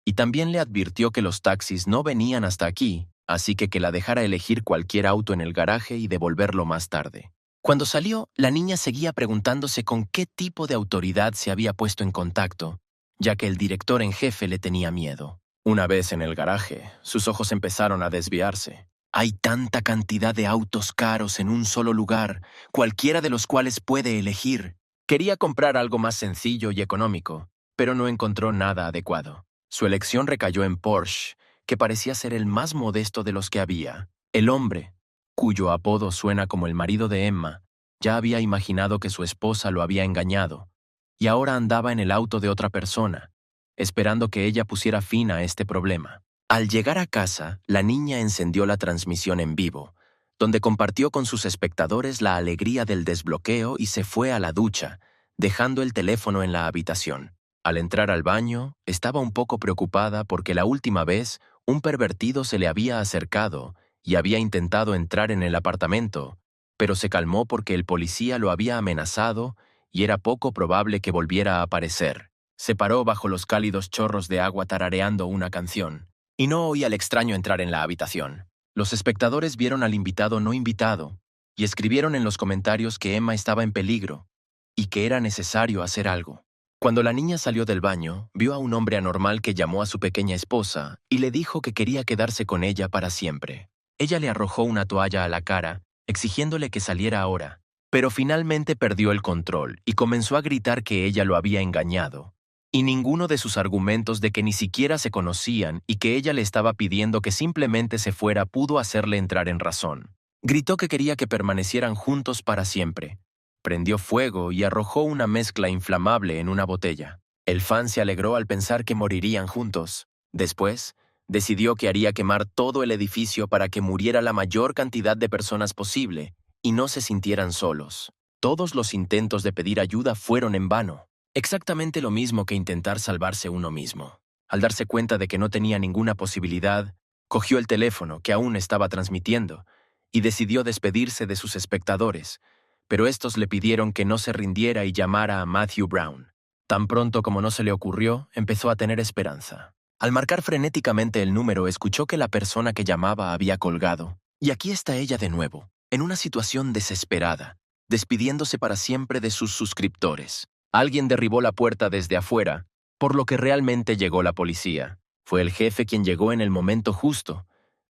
Y también le advirtió que los taxis no venían hasta aquí, así que la dejara elegir cualquier auto en el garaje y devolverlo más tarde. Cuando salió, la niña seguía preguntándose con qué tipo de autoridad se había puesto en contacto, ya que el director en jefe le tenía miedo. Una vez en el garaje, sus ojos empezaron a desviarse. Hay tanta cantidad de autos caros en un solo lugar, cualquiera de los cuales puede elegir. Quería comprar algo más sencillo y económico, pero no encontró nada adecuado. Su elección recayó en Porsche, que parecía ser el más modesto de los que había. El hombre, cuyo apodo suena como el marido de Emma, ya había imaginado que su esposa lo había engañado, y ahora andaba en el auto de otra persona, esperando que ella pusiera fin a este problema. Al llegar a casa, la niña encendió la transmisión en vivo, donde compartió con sus espectadores la alegría del desbloqueo y se fue a la ducha, dejando el teléfono en la habitación. Al entrar al baño, estaba un poco preocupada porque la última vez un pervertido se le había acercado y había intentado entrar en el apartamento, pero se calmó porque el policía lo había amenazado y era poco probable que volviera a aparecer. Se paró bajo los cálidos chorros de agua tarareando una canción, y no oía al extraño entrar en la habitación. Los espectadores vieron al invitado no invitado y escribieron en los comentarios que Emma estaba en peligro y que era necesario hacer algo. Cuando la niña salió del baño, vio a un hombre anormal que llamó a su pequeña esposa y le dijo que quería quedarse con ella para siempre. Ella le arrojó una toalla a la cara, exigiéndole que saliera ahora, pero finalmente perdió el control y comenzó a gritar que ella lo había engañado. Y ninguno de sus argumentos de que ni siquiera se conocían y que ella le estaba pidiendo que simplemente se fuera pudo hacerle entrar en razón. Gritó que quería que permanecieran juntos para siempre. Prendió fuego y arrojó una mezcla inflamable en una botella. El fan se alegró al pensar que morirían juntos. Después, decidió que haría quemar todo el edificio para que muriera la mayor cantidad de personas posible y no se sintieran solos. Todos los intentos de pedir ayuda fueron en vano. Exactamente lo mismo que intentar salvarse uno mismo. Al darse cuenta de que no tenía ninguna posibilidad, cogió el teléfono, que aún estaba transmitiendo, y decidió despedirse de sus espectadores, pero estos le pidieron que no se rindiera y llamara a Matthew Brown. Tan pronto como no se le ocurrió, empezó a tener esperanza. Al marcar frenéticamente el número, escuchó que la persona que llamaba había colgado. Y aquí está ella de nuevo, en una situación desesperada, despidiéndose para siempre de sus suscriptores. Alguien derribó la puerta desde afuera, por lo que realmente llegó la policía. Fue el jefe quien llegó en el momento justo,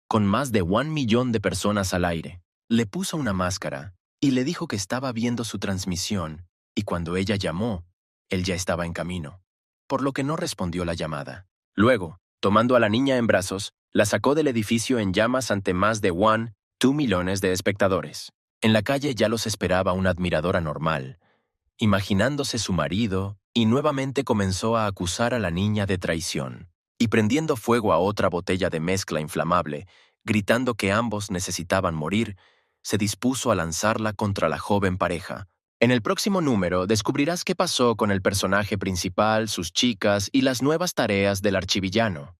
con más de 1 millón de personas al aire. Le puso una máscara y le dijo que estaba viendo su transmisión, y cuando ella llamó, él ya estaba en camino, por lo que no respondió la llamada. Luego, tomando a la niña en brazos, la sacó del edificio en llamas ante más de 2 millones de espectadores. En la calle ya los esperaba una admiradora normal, imaginándose su marido, y nuevamente comenzó a acusar a la niña de traición, y prendiendo fuego a otra botella de mezcla inflamable, gritando que ambos necesitaban morir, se dispuso a lanzarla contra la joven pareja. En el próximo número descubrirás qué pasó con el personaje principal, sus chicas y las nuevas tareas del archivillano.